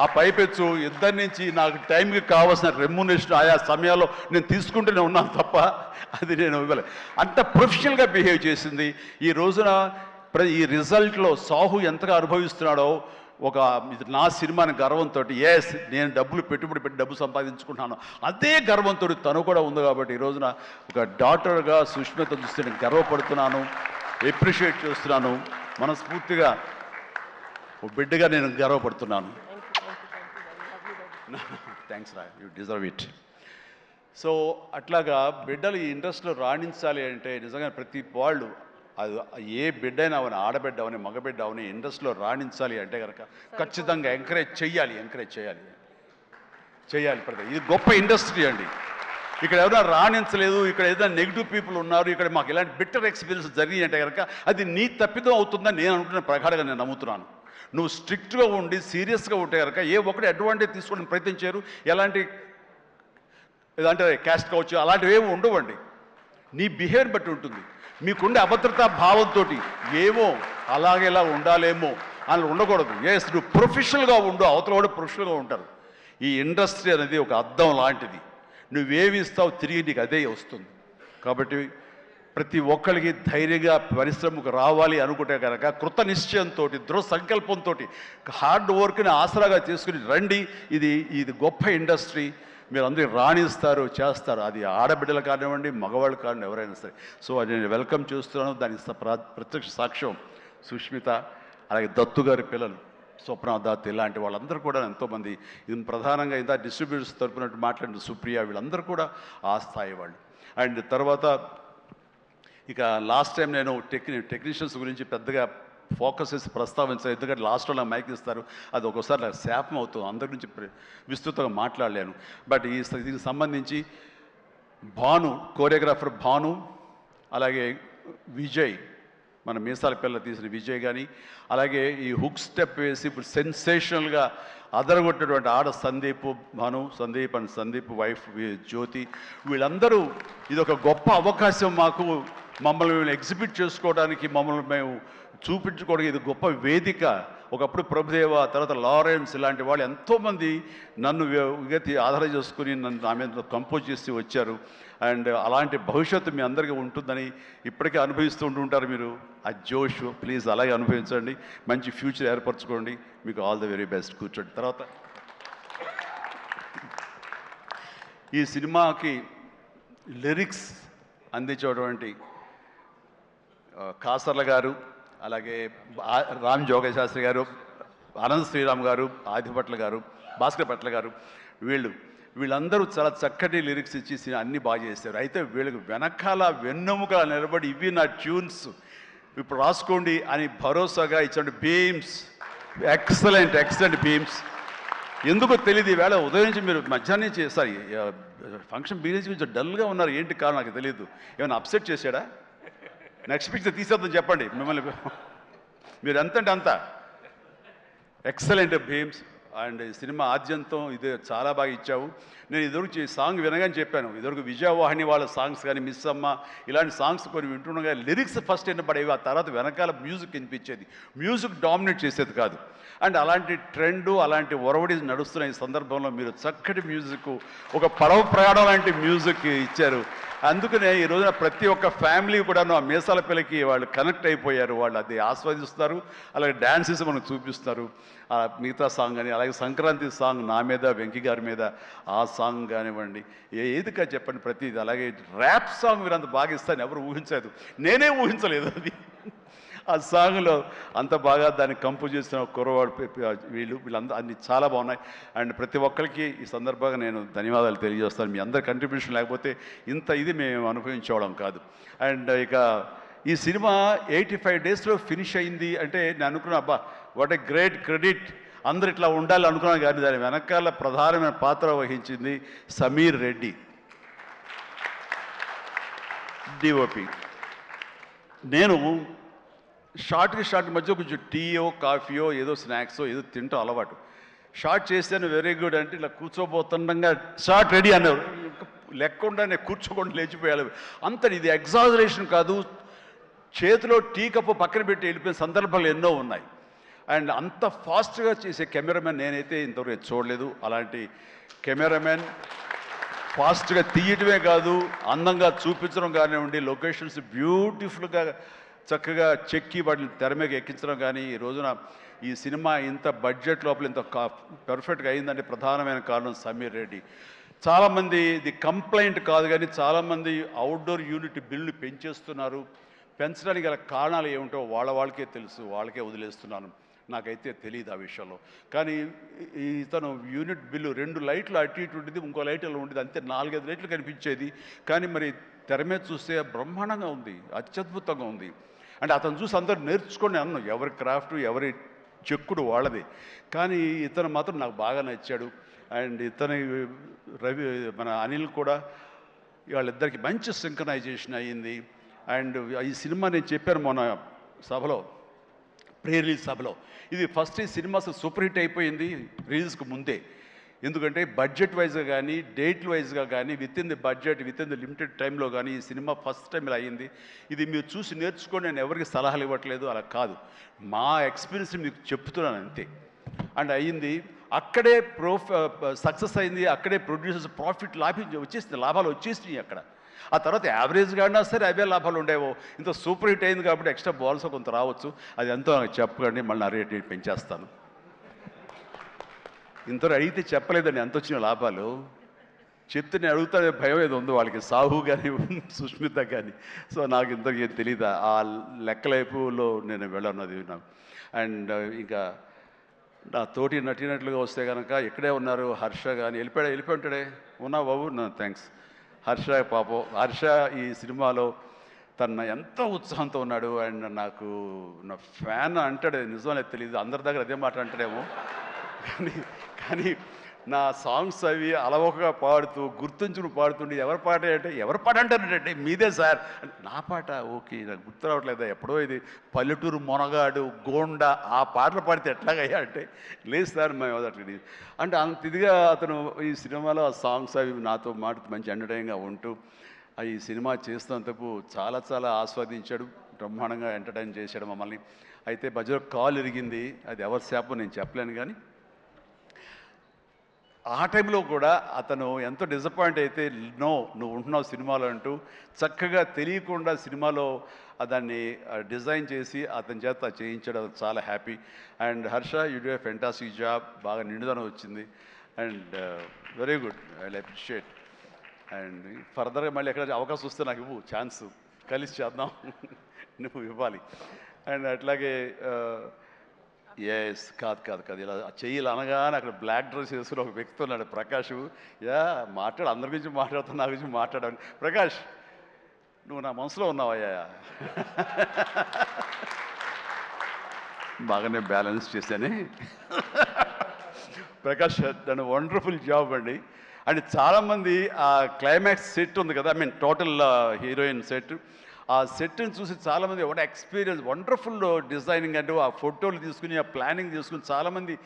Speaker 2: ఆ పైపెచ్చు ఇద్దరి నుంచి నాకు టైంకి కావాల్సిన రెమ్యునరేషన్ ఆయా సమయాల్లో నేను తీసుకుంటూనే ఉన్నాను తప్ప అది నేను ఇవ్వలేదు. అంత ప్రొఫెషనల్గా బిహేవ్ చేసింది. ఈ రోజున ఈ రిజల్ట్లో సాహు ఎంతగా అనుభవిస్తున్నాడో, ఒక నా సినిమాని గర్వంతో, ఎస్ నేను డబ్బులు పెట్టుబడి పెట్టి డబ్బు సంపాదించుకుంటున్నాను అదే గర్వంతో తను కూడా ఉంది. కాబట్టి ఈ రోజున ఒక డాక్టర్గా సుష్మిత చూస్తే నేను గర్వపడుతున్నాను, ఎప్రిషియేట్ చేస్తున్నాను, మనస్ఫూర్తిగా ఓ బిడ్డగా నేను గర్వపడుతున్నాను. థ్యాంక్స్ రా, యూ డిజర్వ్ ఇట్. సో అట్లాగా బిడ్డలు ఈ ఇండస్ట్రీలో రాణించాలి అంటే నిజంగా ప్రతి వాళ్ళు, అది ఏ బిడ్డైనా అవని, ఆడబిడ్డ అవని, మగబిడ్డ అవని, ఇండస్ట్రీలో రాణించాలి అంటే కనుక ఖచ్చితంగా ఎంకరేజ్ చేయాలి. ప్రతి ఇది గొప్ప ఇండస్ట్రీ అండి. ఇక్కడ ఎవరైనా రాణించలేదు, ఇక్కడ ఏదైనా నెగిటివ్ పీపుల్ ఉన్నారు, ఇక్కడ మాకు ఇలాంటి బిట్టర్ ఎక్స్పీరియన్స్ జరిగింది అంటే కనుక అది నీ తప్పిదం అవుతుందని నేను అనుకున్న ప్రకారంగా నేను నమ్ముతున్నాను. నువ్వు స్ట్రిక్ట్గా ఉండి సీరియస్గా ఉంటే కనుక ఏ ఒక్కటి అడ్వాంటేజ్ తీసుకోవడానికి ప్రయత్నించారు, ఎలాంటి ఏదంటే క్యాస్ట్ కావచ్చు అలాంటివి ఏమి ఉండవండి. నీ బిహేవియర్ బట్టి ఉంటుంది. మీకుండే అభద్రతా భావంతో ఏమో అలాగేలా ఉండాలేమో అని ఉండకూడదు. ఎస్ నువ్వు ప్రొఫెషనల్గా ఉండు, అవతల కూడా ప్రొఫెషనల్గా ఉంటారు. ఈ ఇండస్ట్రీ అనేది ఒక అద్దం లాంటిది. నువ్వేమి ఇస్తావు తిరిగి నీకు అదే వస్తుంది. కాబట్టి ప్రతి ఒక్కరికి ధైర్యంగా పరిశ్రమకు రావాలి అనుకుంటే కనుక కృత నిశ్చయంతో, దృఢ సంకల్పంతో, హార్డ్ వర్క్ని ఆసరాగా తీసుకుని రండి. ఇది గొప్ప ఇండస్ట్రీ. మీరు అందరూ రాణిస్తారు, చేస్తారు. అది ఆడబిడ్డలు కానివ్వండి, మగవాళ్ళు కానివ్వండి, ఎవరైనా సరే. సో అది నేను వెల్కమ్ చేస్తున్నాను. దానికి ప్రత్యక్ష సాక్ష్యం సుష్మిత, అలాగే దత్తు గారి పిల్లలు. స్వప్న దత్ ఇలాంటి వాళ్ళందరూ కూడా ఎంతోమంది, ఇది ప్రధానంగా ఇంత డిస్ట్రిబ్యూటర్స్ తరపున మాట్లాడిన సుప్రియ, వీళ్ళందరూ కూడా ఆ స్థాయి వాళ్ళు. అండ్ తర్వాత ఇక లాస్ట్ టైం నేను టెక్నీషియన్స్ గురించి పెద్దగా ఫోకస్ చేసి ప్రస్తావించాను, ఎందుకంటే లాస్ట్లో నాకు మైక్ ఇస్తారు, అది ఒక్కోసారి నాకు శాపం అవుతుంది, అందరి గురించి విస్తృతంగా మాట్లాడలేను. బట్ దీనికి సంబంధించి భాను, కోరియోగ్రాఫర్ భాను, అలాగే విజయ్, మన మీసాల పిల్ల తీసిన విజయ్ కానీ, అలాగే ఈ హుక్ స్టెప్ వేసి ఇప్పుడు సెన్సేషనల్గా అదరగొట్టినటువంటి ఆడ సందీప్ అండ్ సందీప్ వైఫ్ జ్యోతి, వీళ్ళందరూ ఇది ఒక గొప్ప అవకాశం మాకు, మమ్మల్ని మేము ఎగ్జిబిట్ చేసుకోవడానికి, మమ్మల్ని మేము చూపించుకోవడానికి ఇది గొప్ప వేదిక. ఒకప్పుడు ప్రభుదేవ, తర్వాత లారెన్స్ ఇలాంటి వాళ్ళు ఎంతోమంది నన్ను ఆధారం చేసుకుని నన్ను నా మీద కంపోజ్ చేసి వచ్చారు. అండ్ అలాంటి భవిష్యత్తు మీ అందరికీ ఉంటుందని ఇప్పటికే అనుభవిస్తూ ఉంటుంటారు మీరు. ఆ జోష్ ప్లీజ్ అలాగే అనుభవించండి, మంచి ఫ్యూచర్ ఏర్పరచుకోండి. మీకు ఆల్ ది వెరీ బెస్ట్. కూర్చోండి. తర్వాత ఈ సినిమాకి లిరిక్స్ అందించేటువంటి కాసర్ల గారు, అలాగే రామ్ జోగశాస్త్రి గారు, అనంత శ్రీరామ్ గారు, ఆదిపట్ల గారు, భాస్కర్ పట్ల గారు, వీళ్ళందరూ చాలా చక్కటి లిరిక్స్ ఇచ్చి అన్నీ బాగా చేశారు. అయితే వీళ్ళకి వెనకాల వెన్నెముక నిలబడి ఇవి నా ట్యూన్స్ ఇప్పుడు రాసుకోండి అని భరోసాగా ఇచ్చిన బీమ్స్, ఎక్సలెంట్ బీమ్స్. ఎందుకో తెలియదు, ఈవేళ ఉదయం నుంచి మీరు మధ్యాహ్నం నుంచి సారీ ఫంక్షన్ బీరేజ్ కొంచెం డల్గా ఉన్నారు, ఏంటి కారణం నాకు తెలియదు. ఏమైనా అప్సెట్ చేశాడా? నెక్స్ట్ పిక్చర్ తీసేద్దాం చెప్పండి, మిమ్మల్ని మీరు ఎంతంటే అంత. ఎక్సలెంట్ భీమ్స్. అండ్ సినిమా ఆద్యంతం ఇది చాలా బాగా ఇచ్చావు. నేను ఇదివరకు సాంగ్ వినగానే చెప్పాను, ఇదివరకు విజయవాహిని వాళ్ళ సాంగ్స్ కానీ, మిస్ అమ్మ ఇలాంటి సాంగ్స్ కొన్ని వింటుండగా లిరిక్స్ ఫస్ట్ వినపడేవి, ఆ తర్వాత వెనకాల మ్యూజిక్ వినిపించేది, మ్యూజిక్ డామినేట్ చేసేది కాదు. అండ్ అలాంటి ట్రెండు, అలాంటి ఒరవడి నడుస్తున్న ఈ సందర్భంలో మీరు చక్కటి మ్యూజిక్, ఒక పడవ ప్రయాణం లాంటి మ్యూజిక్ ఇచ్చారు. అందుకనే ఈ రోజున ప్రతి ఒక్క ఫ్యామిలీ కూడాను ఆ మీసాల పిల్లకి వాళ్ళు కనెక్ట్ అయిపోయారు, వాళ్ళు అది ఆస్వాదిస్తారు, అలాగే డ్యాన్సెస్ మనకు చూపిస్తారు. మిగతా సాంగ్ కానీ, అలాగే సంక్రాంతి సాంగ్ నా మీద వెంకీ గారి మీద ఆ సాంగ్ కానివ్వండి, ఏదిగా చెప్పండి ప్రతిది. అలాగే ర్యాప్ సాంగ్ మీరు అంత బాగా ఇస్తాను ఎవరు ఊహించలేదు, నేనే ఊహించలేదు అది. ఆ సాంగ్లో అంత బాగా దాన్ని కంపోజ్ చేసిన కుర్రవాడు వీళ్ళందరూ అన్ని చాలా బాగున్నాయి. అండ్ ప్రతి ఒక్కరికి ఈ సందర్భంగా నేను ధన్యవాదాలు తెలియజేస్తాను. మీ అందరి కంట్రిబ్యూషన్ లేకపోతే ఇంత ఇది మేము అనుభవించడం కాదు. అండ్ ఇక ఈ సినిమా 85 డేస్లో ఫినిష్ అయింది అంటే నేను అనుకున్నా, అబ్బా వాట్ ఏ గ్రేట్ క్రెడిట్, అందరు ఇట్లా ఉండాలి అనుకున్నాను. కానీ దాని వెనకాల ప్రధానమైన పాత్ర వహించింది సమీర్ రెడ్డి, డిఓపి. నేను షార్ట్ మధ్య కొంచెం టీయో కాఫీయో ఏదో స్నాక్సో ఏదో తింటూ అలవాటు. షార్ట్ చేశాను, వెరీ గుడ్ అంటే ఇలా కూర్చోబోతుండగా షార్ట్ రెడీ అన్నారు, లెక్కకుండా నేను కూర్చోకుండా లేచిపోయాను. అంత ఇది ఎగ్జాజరేషన్ కాదు, చేతిలో టీ కప్పు పక్కన పెట్టి వెళ్ళిపోయిన సందర్భాలు ఎన్నో ఉన్నాయి. అండ్ అంత ఫాస్ట్గా చేసే కెమెరామెన్ నేనైతే ఇంతవరకు చూడలేదు. అలాంటి కెమెరామెన్ ఫాస్ట్గా తీయటమే కాదు, అందంగా చూపించడం కానివ్వండి, లొకేషన్స్ బ్యూటిఫుల్గా చక్కగా చెక్కి వాటిని తెర మీద ఎక్కించడం కానీ, ఈ రోజున ఈ సినిమా ఇంత బడ్జెట్ లోపల ఇంత పర్ఫెక్ట్గా అయిందంటే ప్రధానమైన కారణం సమీర్ రెడ్డి. చాలామంది ఇది కంప్లైంట్ కాదు కానీ చాలామంది అవుట్డోర్ యూనిట్ బిల్లు పెంచేస్తున్నారు. పెంచడానికి గల కారణాలు ఏమిటో వాళ్ళకే తెలుసు, వాళ్ళకే వదిలేస్తున్నాను, నాకైతే తెలియదు ఆ విషయంలో. కానీ ఇతను యూనిట్ బిల్లు 2 లైట్లు అటు ఇటు ఉండేది, ఇంకో లైట్ అలా ఉండేది, అంతే 4-5 లైట్లు కనిపించేది. కానీ మరి తెర మీద చూస్తే బ్రహ్మాండంగా ఉంది, అత్యద్భుతంగా ఉంది. అంటే అతను చూసి అందరూ నేర్చుకొని అన్నాను, ఎవరి క్రాఫ్ట్ ఎవరి చెక్కుడు వాళ్ళది. కానీ ఇతను మాత్రం నాకు బాగా నచ్చాడు. అండ్ ఇతని మన అనిల్ కూడా, వాళ్ళిద్దరికి మంచి సింక్రనైజేషన్ అయ్యింది. అండ్ ఈ సినిమా నేను చెప్పాను మొన్న సభలో, ప్రీ రిలీజ్ సభలో, ఇది ఫస్ట్ ఈ సినిమా సూపర్ హిట్ అయిపోయింది రిలీజ్కి ముందే. ఎందుకంటే బడ్జెట్ వైజ్గా కానీ, డేట్ వైజ్గా కానీ, with in the budget, with in the limited టైంలో కానీ ఈ సినిమా ఫస్ట్ టైం ఇలా అయ్యింది. ఇది మీరు చూసి నేర్చుకొని నేను ఎవరికి సలహాలు ఇవ్వట్లేదు, అలా కాదు, మా ఎక్స్పీరియన్స్ మీకు చెప్తున్నాను అంతే. అండ్ అయ్యింది, అక్కడే సక్సెస్ అయింది, అక్కడే ప్రొడ్యూసర్స్ ప్రాఫిట్ లాభాలు వచ్చేసినాయి అక్కడ. ఆ తర్వాత యావరేజ్గా అయినా సరే అవే లాభాలు ఉండేవో. ఇంత సూపర్ హిట్ అయింది కాబట్టి ఎక్స్ట్రా బాల్స్ కొంత రావచ్చు, అది ఎంతో నాకు చెప్పకండి, మళ్ళీ నా రేట్ పెంచేస్తాను. ఇంతలో అడిగితే చెప్పలేదండి ఎంత వచ్చిన లాభాలు, చెప్తే నేను అడుగుతానే భయం ఏదో ఉందో వాళ్ళకి, సాహు కానీ సుష్మిత కానీ. సో నాకు ఇంతకేం తెలియదు, ఆ లెక్కలైపులో నేను వెళ్ళన్నది నాకు. అండ్ ఇంకా నా తోటి నటినట్లుగా వస్తే కనుక ఇక్కడే ఉన్నారు హర్ష కానీ వెళ్ళిపోయి ఉంటాడే ఉన్నా బాబు థ్యాంక్స్ హర్ష పాపం హర్ష ఈ సినిమాలో తన ఎంతో ఉత్సాహంతో ఉన్నాడు అండ్ నాకు నా ఫ్యాన్ అంటాడు నిజమనే తెలియదు అందరి దగ్గర అదే మాట అంటాడేమో కానీ కానీ నా సాంగ్స్ అవి అలవోకగా పాడుతూ గుర్తుంచుకుని పాడుతుండే ఎవరి పాట అంటే ఎవరి పాట అంటారంటే మీదే సార్ నా పాట ఓకే నాకు గుర్తు రావట్లేదా ఎప్పుడో ఇది పల్లెటూరు మొనగాడు గోండా ఆ పాటలు పాడితే ఎట్లాగయ్యా అంటే లేదు సార్ మేము అట్లా అంటే అంత ఇదిగా అతను ఈ సినిమాలో ఆ సాంగ్స్ అవి నాతో మాట మంచి ఎంటర్టైన్గా ఉంటూ ఈ సినిమా చేస్తున్నందుకు చాలా చాలా ఆస్వాదించాడు బ్రహ్మాండంగా ఎంటర్టైన్ చేశాడు మమ్మల్ని అయితే మధ్యలో కాల్ ఇరిగింది అది ఎవరి శాపం నేను చెప్పలేను కానీ ఆ టైంలో కూడా అతను ఎంతో డిసప్పాయింట్ అయితే నువ్వు ఉంటున్నావు సినిమాలో అంటూ చక్కగా తెలియకుండా సినిమాలో దాన్ని డిజైన్ చేసి అతని చేత చేయించడం చాలా happy and Harsha you do a fantastic job బాగా నిండుదనం వచ్చింది and very good I appreciate and ఫర్దర్గా మళ్ళీ ఎక్కడ అవకాశం వస్తే నాకు ఇవ్వు ఛాన్స్ కలిసి చేద్దాం నువ్వు ఇవ్వాలి అండ్ అట్లాగే ఎస్ కాదు ఇలా చెయ్యాలి అనగానే అక్కడ బ్లాక్ డ్రెస్ వేసుకుని ఒక వ్యక్తి ఉన్నాడు ప్రకాష్ మాట్లాడు అందరి గురించి మాట్లాడుతున్నా నా గురించి మాట్లాడాను ప్రకాష్ నువ్వు నా మనసులో ఉన్నావయ్యా బాగానే బ్యాలెన్స్ చేశాను ప్రకాష్ దాని వండర్ఫుల్ జాబ్ అండి అండ్ చాలామంది ఆ క్లైమాక్స్ సెట్ ఉంది కదా I mean total heroine set ఆ సెట్ని చూసి చాలామంది ఒక ఎక్స్పీరియన్స్ వండర్ఫుల్ డిజైనింగ్ అంటే ఆ ఫోటోలు తీసుకుని ఆ ప్లానింగ్ తీసుకుని చాలామంది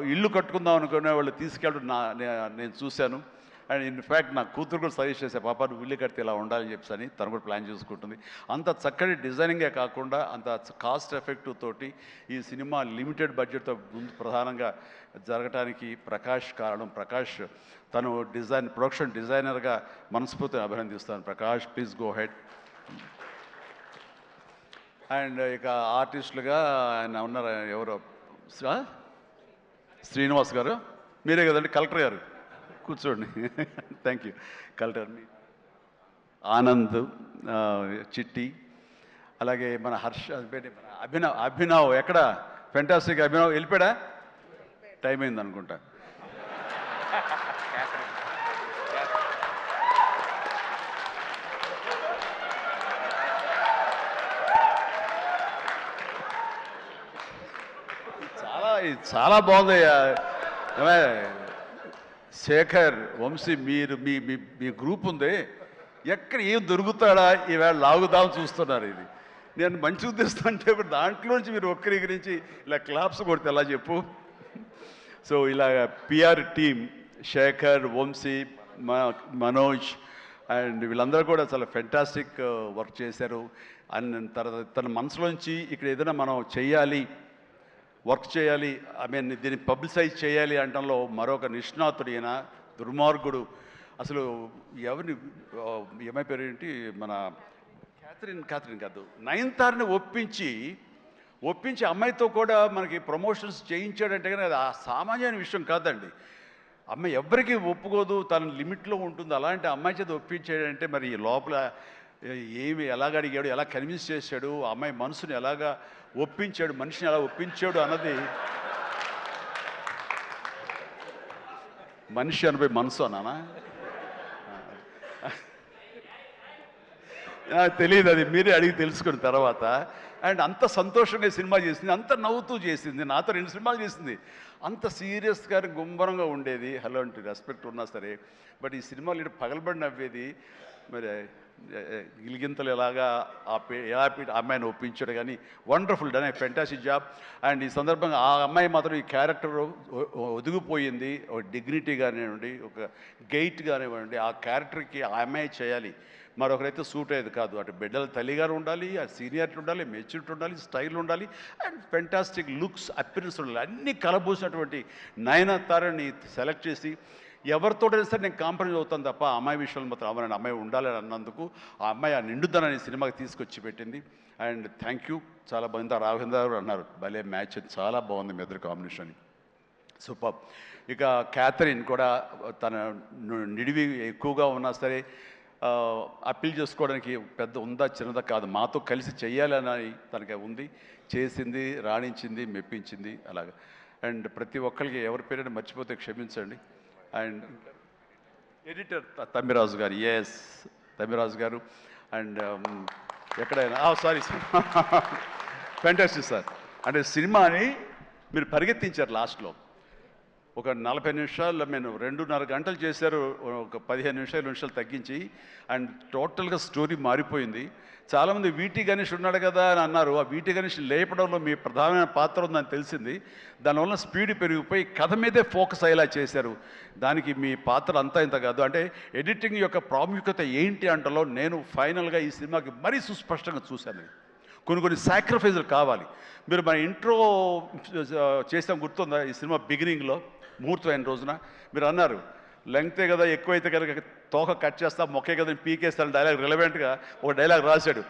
Speaker 2: ఇల్లు కట్టుకుందాం అనుకునే వాళ్ళు తీసుకెళ్ళడం నేను చూశాను అండ్ ఇన్ఫ్యాక్ట్ నా కూతురు కూడా సజెస్ట్ చేసే పాప నువ్వు ఇల్లు కడితే ఇలా ఉండాలని చెప్పి అని తను కూడా ప్లాన్ చేసుకుంటుంది అంత చక్కటి డిజైనింగే కాకుండా అంత కాస్ట్ ఎఫెక్టివ్ తోటి ఈ సినిమా లిమిటెడ్ బడ్జెట్తో ముందు ప్రధానంగా జరగటానికి ప్రకాష్ కారణం ప్రకాష్ తను ప్రొడక్షన్ డిజైనర్గా మనస్ఫూర్తిని అభినందిస్తాను Prakash please go ahead and ఇక ఆర్టిస్టులుగా ఆయన ఉన్నారు ఎవరో శ్రీనివాస్ గారు మీరే కదండి కలెక్టర్ గారు కూర్చోండి థ్యాంక్ యూ కలెక్టర్ ఆనంద్ చిట్టి అలాగే మన హర్ష అభినవ్ ఎక్కడ ఫెంటాస్టిక్ అభినవ్ వెళ్ళిపోయాడా టైం అయింది అనుకుంటా చాలా బాగుందయ్యా శేఖర్ వంశీ మీరు మీ గ్రూప్ ఉంది ఎక్కడ ఏం దొరుకుతాడా ఈవేళ లాగుదాం చూస్తున్నారు ఇది నేను మంచి ఉద్దేశం అంటే దాంట్లోంచి మీరు ఒక్కరి గురించి ఇలా క్లాప్స్ కొడితే ఎలా చెప్పు సో ఇలా PR team Shekhar Vamsi Manoj and వీళ్ళందరూ కూడా చాలా ఫెంటాస్టిక్ వర్క్ చేశారు అండ్ తర్వాత తన మనసులోంచి ఇక్కడ ఏదైనా మనం చెయ్యాలి వర్క్ చేయాలి ఐ మీన్ దీన్ని పబ్లిసైజ్ చేయాలి అనడంలో మరొక నిష్ణాతుడైన దుర్మార్గుడు అసలు ఎవరిని ఏమై పేరు ఏంటి మన క్యాథరిన్ కాదు నయనతారని ఒప్పించి అమ్మాయితో కూడా మనకి ప్రమోషన్స్ చేయించాడంటే కానీ అది ఆ సామాన్యమైన విషయం కాదండి అమ్మాయి ఎవరికి ఒప్పుకోదు తన లిమిట్లో ఉంటుంది అలాంటి అమ్మాయి చేత ఒప్పించాడంటే మరి లోపల ఏమి ఎలాగ అడిగాడు ఎలా కన్విన్స్ చేశాడు ఆ అమ్మాయి మనసుని ఎలాగా ఒప్పించాడు మనిషిని ఎలా ఒప్పించాడు అన్నది మనిషి అనిపోయి మనసు అన్నానా తెలియదు అది మీరే అడిగి తెలుసుకున్న తర్వాత అండ్ అంత సంతోషంగా సినిమా చేసింది అంత నవ్వుతూ చేసింది నాతో 2 సినిమాలు చేసింది అంత సీరియస్గా గుంభరంగా ఉండేది హలో అంటే రెస్పెక్ట్ ఉన్నా సరే బట్ ఈ సినిమాలు పగలబడి నవ్వేది మరి గిలిగింతలు ఎలాగా ఎలా అమ్మాయిని ఒప్పించాడు కానీ wonderful done a fantastic job and ఈ సందర్భంగా ఆ అమ్మాయి మాత్రం ఈ క్యారెక్టర్ ఒదిగిపోయింది ఒక డిగ్నిటీ కానివ్వండి ఒక గెయిట్ కానివ్వండి ఆ క్యారెక్టర్కి ఆ అమ్మాయి చేయాలి మరొకరైతే సూట్ అయ్యేది కాదు అటు బిడ్డల తల్లిగారు ఉండాలి ఆ సీనియారిటీ ఉండాలి మెచ్యూరిటీ ఉండాలి స్టైల్ ఉండాలి అండ్ ఫెంటాస్టిక్ లుక్స్ అపిరెన్స్ ఉండాలి అన్నీ కలబోసినటువంటి నయనతారని సెలెక్ట్ చేసి ఎవరితోటైనా సరే నేను కాంప్రమైజ్ అవుతాను తప్ప ఆ అమ్మాయి విషయంలో మాత్రం అమ్మాయి అమ్మాయి ఉండాలని అన్నందుకు ఆ అమ్మాయి ఆ నిండుదనని సినిమాకి తీసుకొచ్చి పెట్టింది అండ్ థ్యాంక్ యూ చాలా బాగుంది రాఘవేంద్ర గారు అన్నారు భలే మ్యాచ్ చాలా బాగుంది మీ ఇద్దరు కాంబినేషన్ సూపర్ ఇక క్యాథరిన్ కూడా తన నిడివి ఎక్కువగా ఉన్నా సరే అప్పీల్ చేసుకోవడానికి పెద్ద ఉందా చిన్నదా కాదు మాతో కలిసి చెయ్యాలని తనకి ఉంది చేసింది రాణించింది మెప్పించింది అలాగా అండ్ ప్రతి ఒక్కరికి ఎవరి పేరైనా మర్చిపోతే క్షమించండి. అండ్ ఎడిటర్ తమ్మిరాజు గారు, ఎస్ తమ్మిరాజు గారు. అండ్ ఎక్కడైనా సారీ ఫ్యాంటాస్టిక్ సార్. అంటే సినిమాని మీరు పరిగెత్తించారు లాస్ట్లో. ఒక 40 నిమిషాల్లో నేను 2.5 గంటలు చేశారు, ఒక 15 నిమిషాలు తగ్గించి. అండ్ టోటల్గా స్టోరీ మారిపోయింది. చాలామంది వీటి గణేష్ ఉన్నాడు కదా అని అన్నారు. ఆ వీటి గణేష్ లేపడంలో మీ ప్రధానమైన పాత్ర ఉందని తెలిసింది. దానివల్ల స్పీడ్ పెరిగిపోయి కథ మీదే ఫోకస్ అయ్యేలా చేశారు. దానికి మీ పాత్ర అంతా ఇంత కాదు. అంటే ఎడిటింగ్ యొక్క ప్రాముఖ్యత ఏంటి అంటలో నేను ఫైనల్గా ఈ సినిమాకి మరీ సుస్పష్టంగా చూశాను. కొన్ని సాక్రిఫైజులు కావాలి. మీరు మన ఇంట్రో చేసాం గుర్తుందా? ఈ సినిమా బిగినింగ్లో ముహూర్తం అయిన రోజున మీరు అన్నారు, లెంగ్తే కదా ఎక్కువైతే కనుక తోక కట్ చేస్తా, మొక్కే కదా పీకేస్తాను డైలాగ్. రిలవెంట్గా ఒక డైలాగ్ రాశాడు,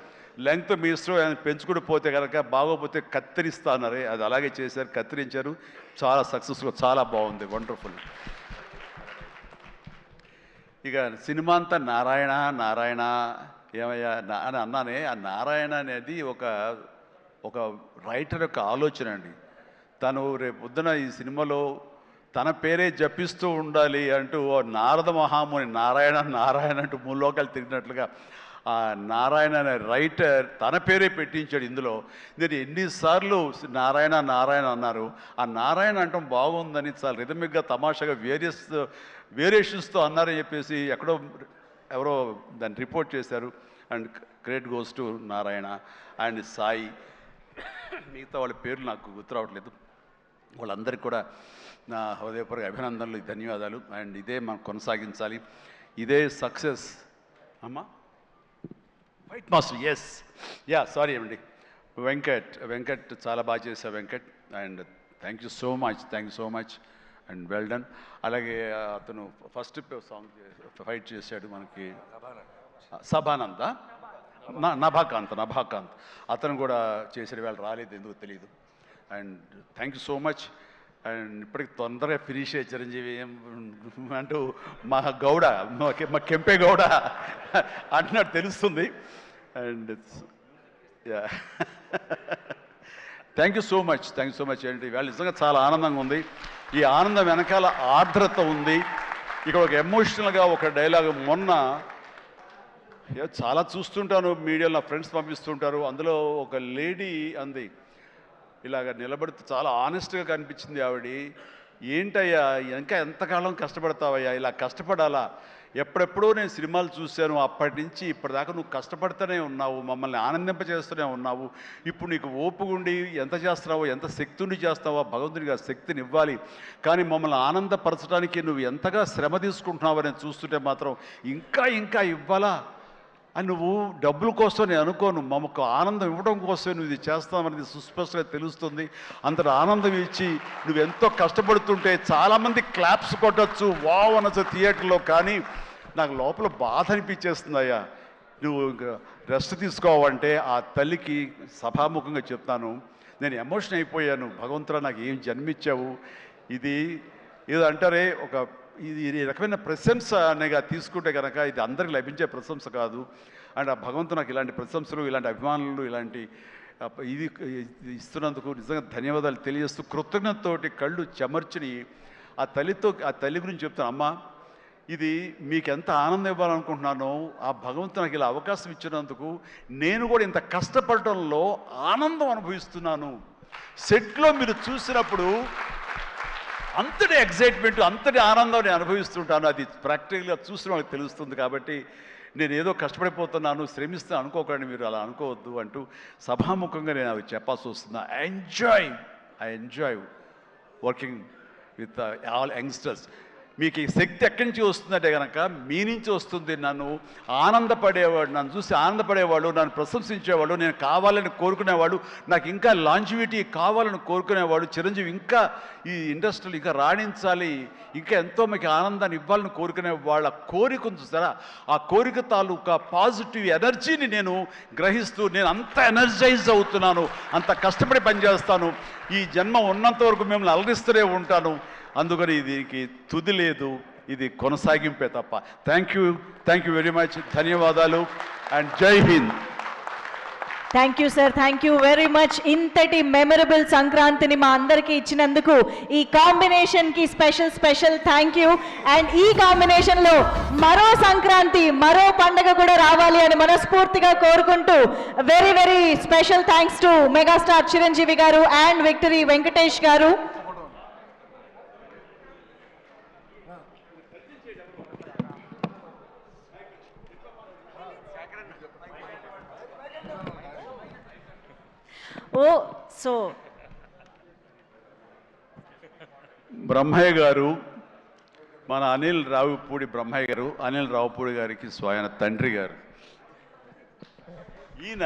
Speaker 2: లెంగ్త్ మీ ఇష్టం ఆయన పెంచుకుని పోతే కనుక బాగోపోతే కత్తిరిస్తా అన్నారే, అది అలాగే చేశారు, కత్తిరించారు. చాలా సక్సెస్ఫుల్, చాలా బాగుంది, వండర్ఫుల్. ఇక సినిమా అంతా నారాయణ నారాయణ ఏమయ్యా అని అన్నానే. ఆ నారాయణ అనేది ఒక రైటర్ యొక్క ఆలోచన అండి. తను రేపు పొద్దున ఈ సినిమాలో తన పేరే జపిస్తూ ఉండాలి అంటూ నారద మహాముని నారాయణ నారాయణ అంటూ మూలోకాలు తిరిగినట్లుగా ఆ నారాయణ అనే రైటర్ తన పేరే పెట్టించాడు ఇందులో. నేను ఎన్నిసార్లు నారాయణ నారాయణ అన్నారు. ఆ నారాయణ అంటాం బాగుందని చాలా రిథమిక్గా తమాషాగా వేరియేషన్స్తో అన్నారని చెప్పేసి ఎవరో దాన్ని రిపోర్ట్ చేశారు. And credit goes to Narayana and Sai. మిగతా వాళ్ళ పేర్లు నాకు గుర్తు రావట్లేదు. వాళ్ళందరికీ కూడా నా హృదయపూర్వక అభినందనలు, ధన్యవాదాలు. అండ్ ఇదే మనం కొనసాగించాలి, ఇదే సక్సెస్. అమ్మా ఫైట్ మాస్టర్, ఎస్ సారీ అండి, వెంకట్ చాలా బాగా చేశావు Venkat. And thank you so much and well done. అలాగే అతను ఫస్ట్ సాంగ్ ఫైట్ చేశాడు మనకి సభానంద, నభాకాంత్ అతను కూడా చేసాడు. వాళ్ళు రాలేదు, ఎందుకు తెలియదు. And thank you so much. And ఇప్పటికి తొందరగా ఫినిష్ అయ్యే చిరంజీవి అంటూ మా గౌడ, మా కెంపే గౌడ అంటున్నట్టు తెలుస్తుంది. And thank you so much ఏంటి వాళ్ళు నిజంగా చాలా ఆనందంగా ఉంది. ఈ ఆనందం వెనకాల ఆర్ద్రత ఉంది. ఇక్కడ ఒక ఎమోషనల్గా ఒక డైలాగ్ మొన్న చాలా చూస్తుంటాను మీడియాలో, నా ఫ్రెండ్స్ పంపిస్తుంటారు. అందులో ఒక లేడీ అంది, ఇలాగ నిలబడితే చాలా ఆనెస్ట్గా కనిపించింది ఆవిడ. ఏంటయ్యా ఇంకా ఎంతకాలం కష్టపడతావయ్యా, ఇలా కష్టపడాలా? ఎప్పుడెప్పుడో నేను సినిమాలు చూశాను, అప్పటి నుంచి ఇప్పటిదాకా నువ్వు కష్టపడుతూనే ఉన్నావు, మమ్మల్ని ఆనందింపజేస్తూనే ఉన్నావు. ఇప్పుడు నీకు ఓపుగుండి ఎంత చేస్తున్నావో, ఎంత శక్తిని చేస్తావో భగవంతుడికి ఆ శక్తిని ఇవ్వాలి. కానీ మమ్మల్ని ఆనందపరచడానికి నువ్వు ఎంతగా శ్రమ తీసుకుంటున్నావు అని చూస్తుంటే మాత్రం ఇంకా ఇవ్వాలా అని నువ్వు డబ్బుల కోసం నేను అనుకోను, మమ్మకు ఆనందం ఇవ్వడం కోసం నువ్వు ఇది చేస్తావనేది సుస్పష్టంగా తెలుస్తుంది. అంత ఆనందం ఇచ్చి నువ్వు ఎంతో కష్టపడుతుంటే చాలామంది క్లాప్స్ కొట్టచ్చు, వావ్ అనొచ్చు థియేటర్లో. కానీ నాకు లోపల బాధ అనిపించేస్తుంది. అయ్యా నువ్వు రెస్ట్ తీసుకోవాలంటే ఆ తల్లికి సభాముఖంగా చెప్తాను, నేను ఎమోషన్ అయిపోయాను. భగవంతుడా నాకు ఏం జన్మించావు. ఇది ఏదో అంటారే, ఇది రకమైన ప్రశంస అనేగా తీసుకుంటే కనుక ఇది అందరికి లభించే ప్రశంస కాదు. అండ్ ఆ భగవంతుడు నాకు ఇలాంటి ప్రశంసలు, ఇలాంటి అభిమానులు, ఇలాంటి ఇది ఇస్తున్నందుకు నిజంగా ధన్యవాదాలు తెలియజేస్తూ కృతజ్ఞతతోటి కళ్ళు చెమర్చిని ఆ తల్లి గురించి చెప్తాను. అమ్మ, ఇది మీకు ఎంత ఆనందం ఇవ్వాలనుకుంటున్నానో ఆ భగవంతుడు నాకు ఇలా అవకాశం ఇచ్చినందుకు నేను కూడా ఇంత కష్టపడటంలో ఆనందం అనుభవిస్తున్నాను. సెట్లో మీరు చూసినప్పుడు అంతటి ఎగ్జైట్మెంట్, అంతటి ఆనందం నేను అనుభవిస్తుంటాను. అది ప్రాక్టికల్గా చూసిన వాళ్ళకి తెలుస్తుంది. కాబట్టి నేను ఏదో కష్టపడిపోతున్నాను, శ్రమిస్తాను అనుకోకండి, మీరు అలా అనుకోవద్దు అంటూ సభాముఖంగా నేను అవి చెప్పాల్సి వస్తుంది. I enjoy working with all youngsters. మీకు ఈ శక్తి ఎక్కడి నుంచి వస్తుందంటే కనుక మీ నుంచి వస్తుంది. నన్ను ఆనందపడేవాడు, నన్ను చూసి ఆనందపడేవాడు, నన్ను ప్రశంసించేవాడు, నేను కావాలని కోరుకునేవాడు, నాకు ఇంకా లాంజివిటీ కావాలని కోరుకునేవాడు, చిరంజీవి ఇంకా ఈ ఇండస్ట్రీలో ఇంకా రాణించాలి, ఇంకా ఎంతో మీకు ఆనందాన్ని ఇవ్వాలని కోరుకునే వాళ్ళ కోరిక చూసారా, ఆ కోరిక తాలూకా పాజిటివ్ ఎనర్జీని నేను గ్రహిస్తూ నేను అంత ఎనర్జైజ్ అవుతున్నాను, అంత కష్టపడి పనిచేస్తాను. ఈ జన్మ ఉన్నంత వరకు మిమ్మల్ని అలరిస్తూనే ఉంటాను. అందుకని దీనికి తుది లేదు, ఇది కొనసాగింపే తప్ప. థ్యాంక్ యూ వెరీ మచ్, ధన్యవాదాలు అండ్ జై Hind.
Speaker 1: Thank you sir, thank you very much. ఇంతటి మెమరబుల్ సంక్రాంతిని మా అందరికీ ఇచ్చినందుకు ఈ కాంబినేషన్కి స్పెషల్ థ్యాంక్ యూ. అండ్ ఈ కాంబినేషన్లో మరో సంక్రాంతి, మరో పండగ కూడా రావాలి అని మనస్ఫూర్తిగా కోరుకుంటూ very very special thanks to megastar Chiranjeevi గారు అండ్ విక్టరీ వెంకటేష్ గారు.
Speaker 2: బ్రహ్మయ్య గారు, మన అనిల్ రావుపూడి బ్రహ్మయ్య గారు, అనిల్ రావుపూడి గారికి స్వయం తండ్రి గారు. ఈయన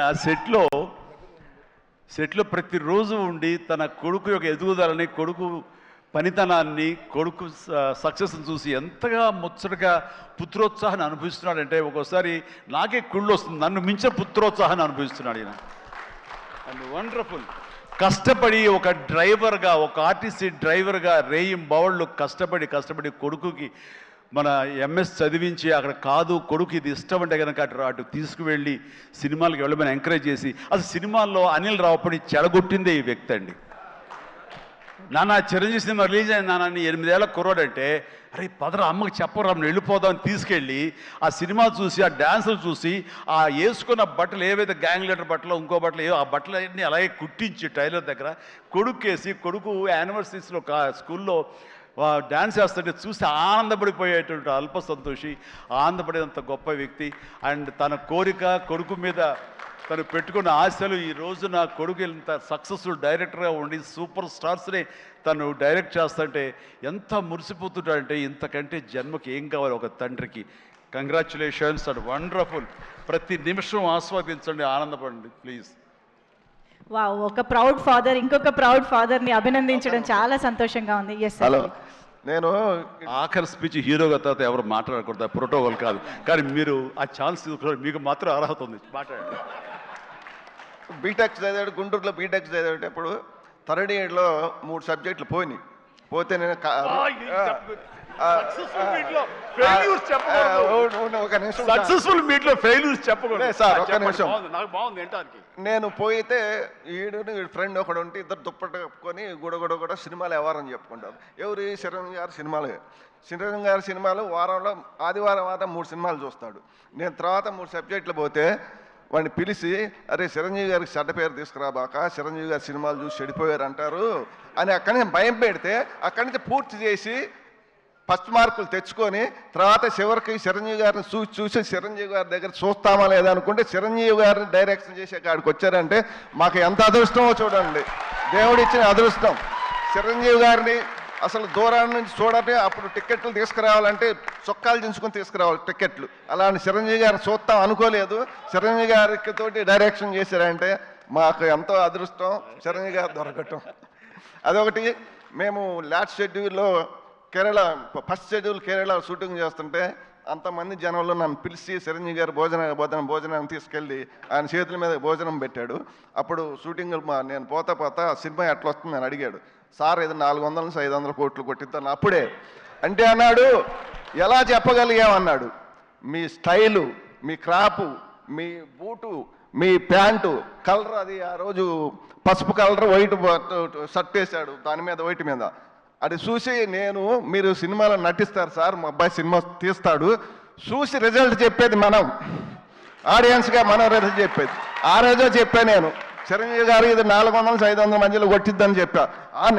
Speaker 2: సెట్లో ప్రతిరోజు ఉండి తన కొడుకు యొక్క ఎదుగుదలని, కొడుకు పనితనాన్ని, కొడుకు సక్సెస్ని చూసి ఎంతగా ముచ్చటగా పుత్రోత్సాహాన్ని అనుభవిస్తున్నాడంటే ఒక్కోసారి నాకే కుళ్ళు వస్తుంది. నన్ను మించిన పుత్రోత్సాహాన్ని అనుభవిస్తున్నాడు ఈయన. And wonderful. కష్టపడి ఒక డ్రైవర్గా, ఒక ఆర్టీసీ డ్రైవర్గా రేయింబవళ్ళు కష్టపడి కొడుకుకి మన ఎంఎస్ చదివించి అక్కడ కాదు కొడుకు ఇది ఇష్టం అంటే కనుక అటు తీసుకువెళ్ళి సినిమాలకు వెళ్ళమని ఎంకరేజ్ చేసి అసలు సినిమాల్లో అనిల్ రావుపూడి చెడగొట్టిందే ఈ వ్యక్తి అండి. నాన్న చిరంజీవి సినిమా రిలీజ్ అయిన నాన్న 8 ఏళ్ళ కుర్రాడంటే అరే పదరా అమ్మకి చెప్పరా వెళ్ళిపోదామని తీసుకెళ్ళి ఆ సినిమా చూసి ఆ డ్యాన్సులు చూసి ఆ వేసుకున్న బట్టలు ఏవైతే గ్యాంగ్ లీడర్ బట్టలు ఇంకో బట్టలు ఏవో ఆ బట్టలన్నీ అలాగే కుట్టించి టైలర్ దగ్గర కొడుకేసి కొడుకు యానివర్సరీస్లో స్కూల్లో డ్యాన్స్ చేస్తుంటే చూసి ఆనందపడిపోయేటువంటి అల్ప సంతోషి, ఆనందపడేంత గొప్ప వ్యక్తి. అండ్ తన కోరిక, కొడుకు మీద తను పెట్టుకున్న ఆశలు, ఈ రోజు నా కొడుకు ఇంత సక్సెస్ఫుల్ డైరెక్టర్గా ఉండి సూపర్ స్టార్స్ని తను డైరెక్ట్ చేస్తుంటే ఎంత మురిసిపోతుంటాడంటే ఇంతకంటే జన్మకి ఏం కావాలి ఒక తండ్రికి. Congratulations and wonderful. ప్రతి నిమిషం ఆస్వాదించండి, ఆనందపడండి ప్లీజ్.
Speaker 1: ఒక ప్రౌడ్ ఫాదర్ ఇంకొక ప్రౌడ్ ఫాదర్ని అభినందించడం చాలా సంతోషంగా ఉంది. ఎస్
Speaker 3: హలో, నేను
Speaker 2: ఆఖరి స్పీచ్ హీరోగా తర్వాత ఎవరు మాట్లాడకూడదు, ప్రోటోకాల్ కాదు, కానీ మీరు ఆ ఛాన్స్ మీకు మాత్రం అర్హత ఉంది, మాట్లాడండి.
Speaker 3: బీటెక్ చదివాడు, గుంటూరులో బీటెక్ చదివేటప్పుడు థర్డ్ ఇయర్లో 3 సబ్జెక్టులు పోతే నేను ఒక నిమిషం
Speaker 2: సక్సెస్ఫుల్ మీట్లో ఫెయిల్యూర్స్ చెప్పకూడదు
Speaker 3: సార్, ఒక నిమిషం.
Speaker 2: నాకు బాగుంది ఏంటానికి.
Speaker 3: నేను పోయితే వీడి ఫ్రెండ్ ఒకడు ఉంటే ఇద్దరు దుప్పట్టు కప్పుకొని గుడ సినిమాలు ఎవరని చెప్పుకుంటారు. ఎవరు? చిరంజీవి గారి సినిమాలు. చిరంజీవి గారి సినిమాలు వారంలో ఆదివారం 3 సినిమాలు చూస్తాడు. నేను తర్వాత 3 సబ్జెక్టులు పోతే వాడిని పిలిచి అరే చిరంజీవి గారికి చెడ్డ పేరు తీసుకురాబాక, చిరంజీవి గారి సినిమాలు చూసి చెడిపోయారు అంటారు అని అక్కడి నుంచి భయం పెడితే అక్కడి నుంచి పూర్తి చేసి ఫస్ట్ మార్కులు తెచ్చుకొని తర్వాత చివరికి చిరంజీవి గారిని చూసి చిరంజీవి గారి దగ్గర చూస్తామా లేదా అనుకుంటే చిరంజీవి గారిని డైరెక్షన్ చేసే కాడికి వచ్చారంటే మాకు ఎంత అదృష్టమో చూడండి. దేవుడిచ్చిన అదృష్టం. చిరంజీవి గారిని అసలు దూరం నుంచి చూడండి, అప్పుడు టికెట్లు తీసుకురావాలంటే చొక్కాలు దించుకొని తీసుకురావాలి టికెట్లు. అలాంటి చిరంజీవి గారిని చూస్తాం అనుకోలేదు. చిరంజీవి గారికి తోటి డైరెక్షన్ చేశారంటే మాకు ఎంతో అదృష్టం చిరంజీవి గారు దొరకటం. అదొకటి. మేము లాస్ట్ షెడ్యూల్లో Kerala first schedule Kerala shooting చేస్తుంటే అంతమంది జనంలో నన్ను పిలిచి చిరంజీవి గారు భోజనాన్ని తీసుకెళ్ళి ఆయన చేతుల మీద భోజనం పెట్టాడు. అప్పుడు షూటింగ్ నేను పోతా సినిమా ఎట్లా వస్తుంది అని అడిగాడు. సార్ ఇది 400 నుంచి 500 కోట్లు కొట్టిద్దాను అప్పుడే అంటే అన్నాడు. ఎలా చెప్పగలిగామన్నాడు. మీ స్టైలు, మీ క్రాపు, మీ బూటు, మీ ప్యాంటు కలర్, అది ఆ రోజు పసుపు కలర్ వైట్ షర్ట్ వేశాడు, దాని మీద వైట్ మీద. అది చూసి నేను మీరు సినిమాలో నటిస్తారు సార్, మా అబ్బాయి సినిమా తీస్తాడు, చూసి రిజల్ట్ చెప్పేది మనం, ఆడియన్స్గా మనం రిజల్ట్ చెప్పేది. ఆ రోజే చెప్పా నేను చిరంజీవి గారు ఇది 400 నుంచి 500 మధ్యలో కొట్టిద్దని చెప్పా.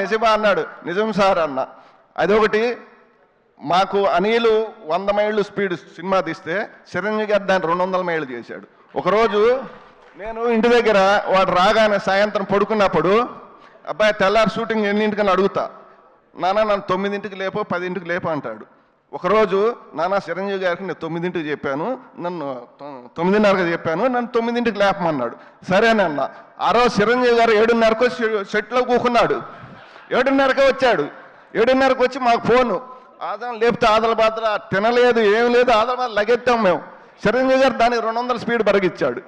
Speaker 3: నిజమా అన్నాడు. నిజం సార్ అన్న. అదొకటి. మాకు అనిలు 100 మైళ్ళు స్పీడ్ సినిమా తీస్తే చిరంజీవి గారు దాన్ని 200 మైళ్ళు చేశాడు. ఒకరోజు నేను ఇంటి దగ్గర వాడు రాగానే సాయంత్రం పడుకున్నప్పుడు అబ్బాయి తెల్లారి షూటింగ్ ఎన్నింటికని అడుగుతా. నాన్న నన్ను 9ంటికి లేపో 10ంటికి లేపో అంటాడు. ఒకరోజు నాన్న చిరంజీవి గారికి నేను 9ంటికి చెప్పాను, నన్ను 9:30కి చెప్పాను, నన్ను 9ంటికి లేపమన్నాడు. సరేనన్న. ఆ రోజు చిరంజీవి గారు 7:30కు సెట్లో కూకున్నాడు. 7:30కే వచ్చాడు. 7:30కి వచ్చి మాకు ఫోను ఆదం లేపితే ఆదలబాదల తినలేదు, ఏం లేదు, ఆదలబాదల లగెత్తాం మేము. చిరంజీవి గారు దానికి 200 స్పీడ్ బరిగిచ్చాడు.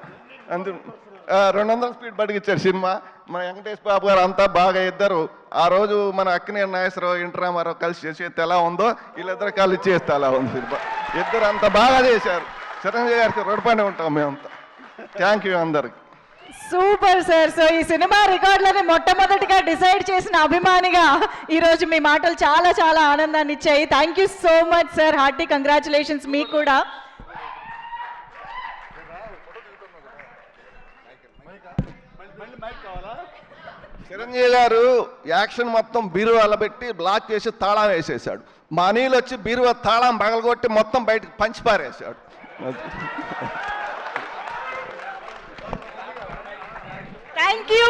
Speaker 3: 200 స్పీడ్ బడిగిచ్చారు సినిమా. మన వెంకటేష్ బాబు గారు అంతా బాగా ఇద్దరు ఆ రోజు మన అక్కినేని నాగేశ్వరరావు, ఎన్టీ రామారావు కలిసి చేసేది ఎలా ఉందో వీళ్ళిద్దరు కలిసి చేస్తే అలా ఉంది సినిమా. ఇద్దరు అంత బాగా చేశారు. చిరంజీవి గారికి రుణపడి ఉంటాం మేమంతా. థ్యాంక్ యూ అందరికి.
Speaker 1: Super sir. సో ఈ సినిమా రికార్డులని మొట్టమొదటిగా డిసైడ్ చేసిన అభిమానిగా ఈరోజు మీ మాటలు చాలా చాలా ఆనందాన్ని ఇచ్చాయి. Thank you so much sir. Hearty congratulations మీకు కూడా.
Speaker 3: చిరంజీవి గారు యాక్షన్ మొత్తం బీరువాలో పెట్టి బ్లాక్ చేసి తాళం వేసేసాడు. మా నీళ్ళు వచ్చి బీరువా తాళం పగలగొట్టి మొత్తం బయటకు పంచి పారేసాడు.
Speaker 1: Thank you.